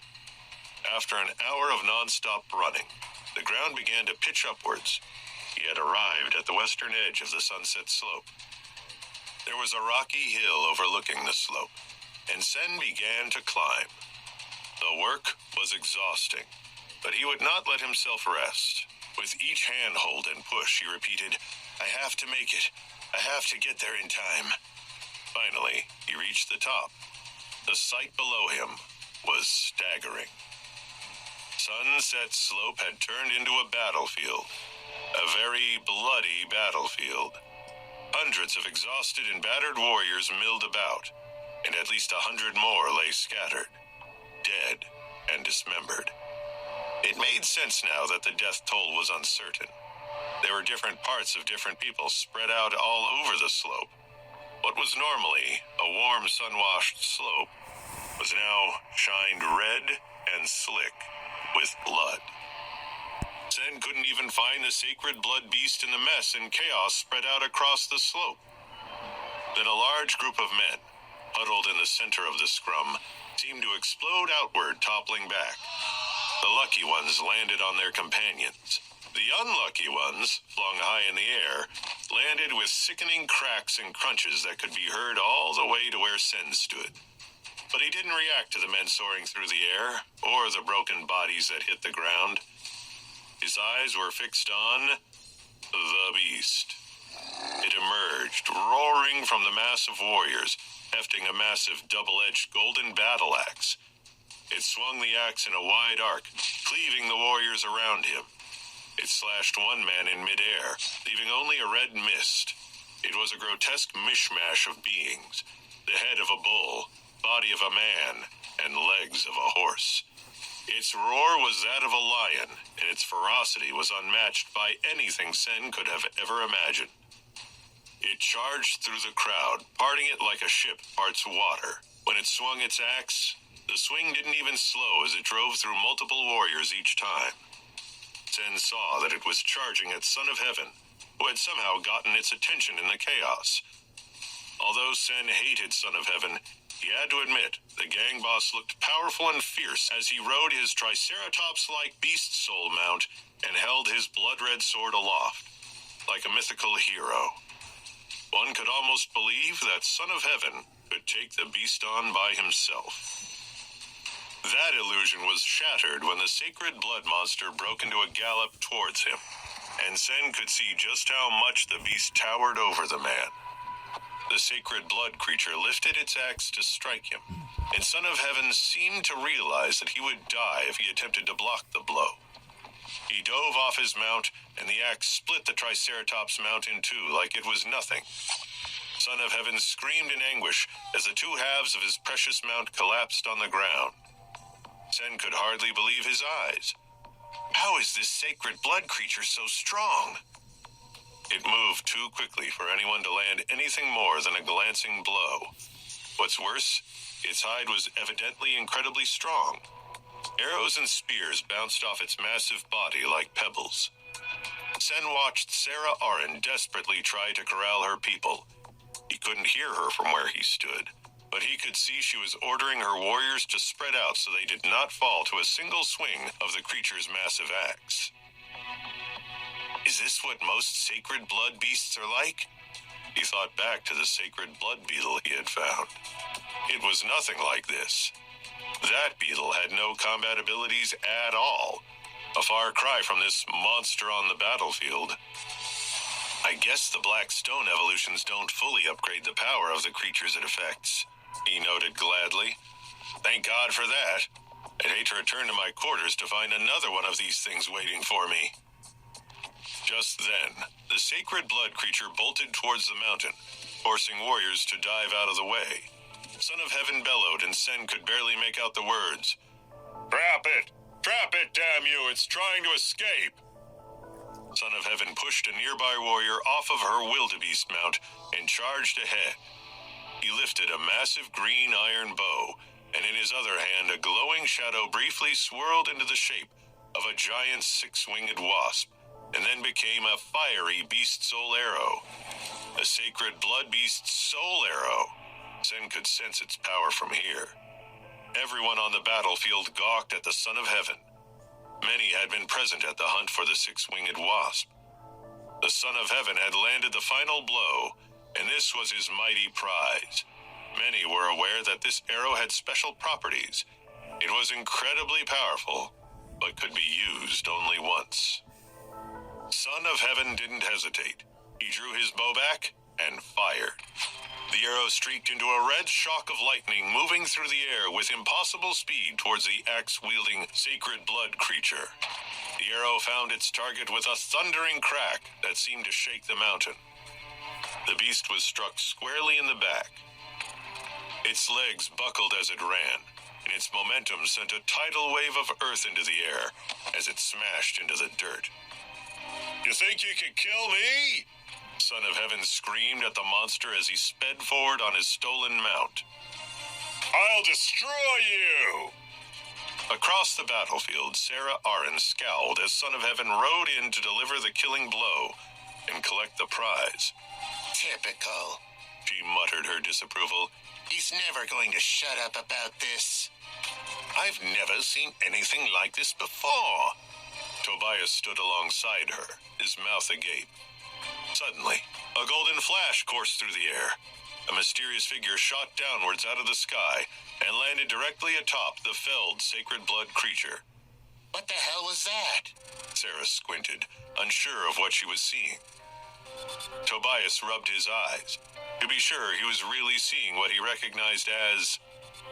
After an hour of non-stop running, the ground began to pitch upwards. He had arrived at the western edge of the sunset slope. There was a rocky hill overlooking the slope, and Sen began to climb. The work was exhausting, but he would not let himself rest. With each handhold and push, he repeated, "I have to make it. I have to get there in time." Finally, he reached the top. The sight below him was staggering. Sunset Slope had turned into a battlefield, a very bloody battlefield. Hundreds of exhausted and battered warriors milled about, and at least 100 more lay scattered, dead and dismembered. It made sense now that the death toll was uncertain. There were different parts of different people spread out all over the slope. What was normally a warm, sun-washed slope was now shined red and slick with blood. Sen couldn't even find the sacred blood beast in the mess and chaos spread out across the slope. Then a large group of men, huddled in the center of the scrum, seemed to explode outward, toppling back. The lucky ones landed on their companions. The unlucky ones, flung high in the air, landed with sickening cracks and crunches that could be heard all the way to where Sen stood. But he didn't react to the men soaring through the air, or the broken bodies that hit the ground. His eyes were fixed on the beast. It emerged, roaring from the mass of warriors, hefting a massive double-edged golden battle axe. It swung the axe in a wide arc, cleaving the warriors around him. It slashed one man in midair, leaving only a red mist. It was a grotesque mishmash of beings: the head of a bull, body of a man, and legs of a horse. Its roar was that of a lion, and its ferocity was unmatched by anything Sen could have ever imagined. It charged through the crowd, parting it like a ship parts water. When it swung its axe, the swing didn't even slow as it drove through multiple warriors each time. Sen saw that it was charging at Son of Heaven, who had somehow gotten its attention in the chaos. Although Sen hated Son of Heaven, he had to admit the gang boss looked powerful and fierce as he rode his Triceratops-like beast soul mount and held his blood-red sword aloft, like a mythical hero. One could almost believe that Son of Heaven could take the beast on by himself. That illusion was shattered when the sacred blood monster broke into a gallop towards him, and Sen could see just how much the beast towered over the man. The sacred blood creature lifted its axe to strike him, and Son of Heaven seemed to realize that he would die if he attempted to block the blow. He dove off his mount, and the axe split the Triceratops mount in two like it was nothing. Son of Heaven screamed in anguish as the two halves of his precious mount collapsed on the ground. Sen could hardly believe his eyes. How is this sacred blood creature so strong? It moved too quickly for anyone to land anything more than a glancing blow. What's worse, its hide was evidently incredibly strong. Arrows and spears bounced off its massive body like pebbles. Sen watched Sarah Arin desperately try to corral her people. He couldn't hear her from where he stood, but he could see she was ordering her warriors to spread out so they did not fall to a single swing of the creature's massive axe. Is this what most sacred blood beasts are like? He thought back to the sacred blood beetle he had found. It was nothing like this. That beetle had no combat abilities at all, a far cry from this monster on the battlefield. I guess the black stone evolutions don't fully upgrade the power of the creatures it affects, he noted gladly. Thank God for that. I'd hate to return to my quarters to find another one of these things waiting for me. Just then, the sacred blood creature bolted towards the mountain, forcing warriors to dive out of the way. Son of Heaven bellowed, and Sen could barely make out the words. Trap it! Trap it, damn you! It's trying to escape! Son of Heaven pushed a nearby warrior off of her wildebeest mount and charged ahead. He lifted a massive green iron bow, and in his other hand a glowing shadow briefly swirled into the shape of a giant six-winged wasp, and then became a fiery beast soul arrow. A sacred blood beast soul arrow. Sen could sense its power from here. Everyone on the battlefield gawked at the Son of Heaven. Many had been present at the hunt for the six-winged wasp. The Son of Heaven had landed the final blow, and this was his mighty prize. Many were aware that this arrow had special properties. It was incredibly powerful, but could be used only once. Son of Heaven didn't hesitate. He drew his bow back and fired. The arrow streaked into a red shock of lightning, moving through the air with impossible speed towards the axe-wielding sacred blood creature. The arrow found its target with a thundering crack that seemed to shake the mountain. The beast was struck squarely in the back. Its legs buckled as it ran, and its momentum sent a tidal wave of earth into the air as it smashed into the dirt. "You think you can kill me?" Son of Heaven screamed at the monster as he sped forward on his stolen mount. "I'll destroy you!" Across the battlefield, Sarah Aaron scowled as Son of Heaven rode in to deliver the killing blow and collect the prize. Typical. She muttered her disapproval. He's never going to shut up about this. "I've never seen anything like this before." Tobias stood alongside her, his mouth agape. Suddenly, a golden flash coursed through the air. A mysterious figure shot downwards out of the sky and landed directly atop the felled sacred blood creature. What the hell was that? Sarah squinted, unsure of what she was seeing. Tobias rubbed his eyes. To be sure, he was really seeing what he recognized as...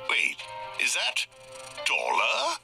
Wait, is that Dollar?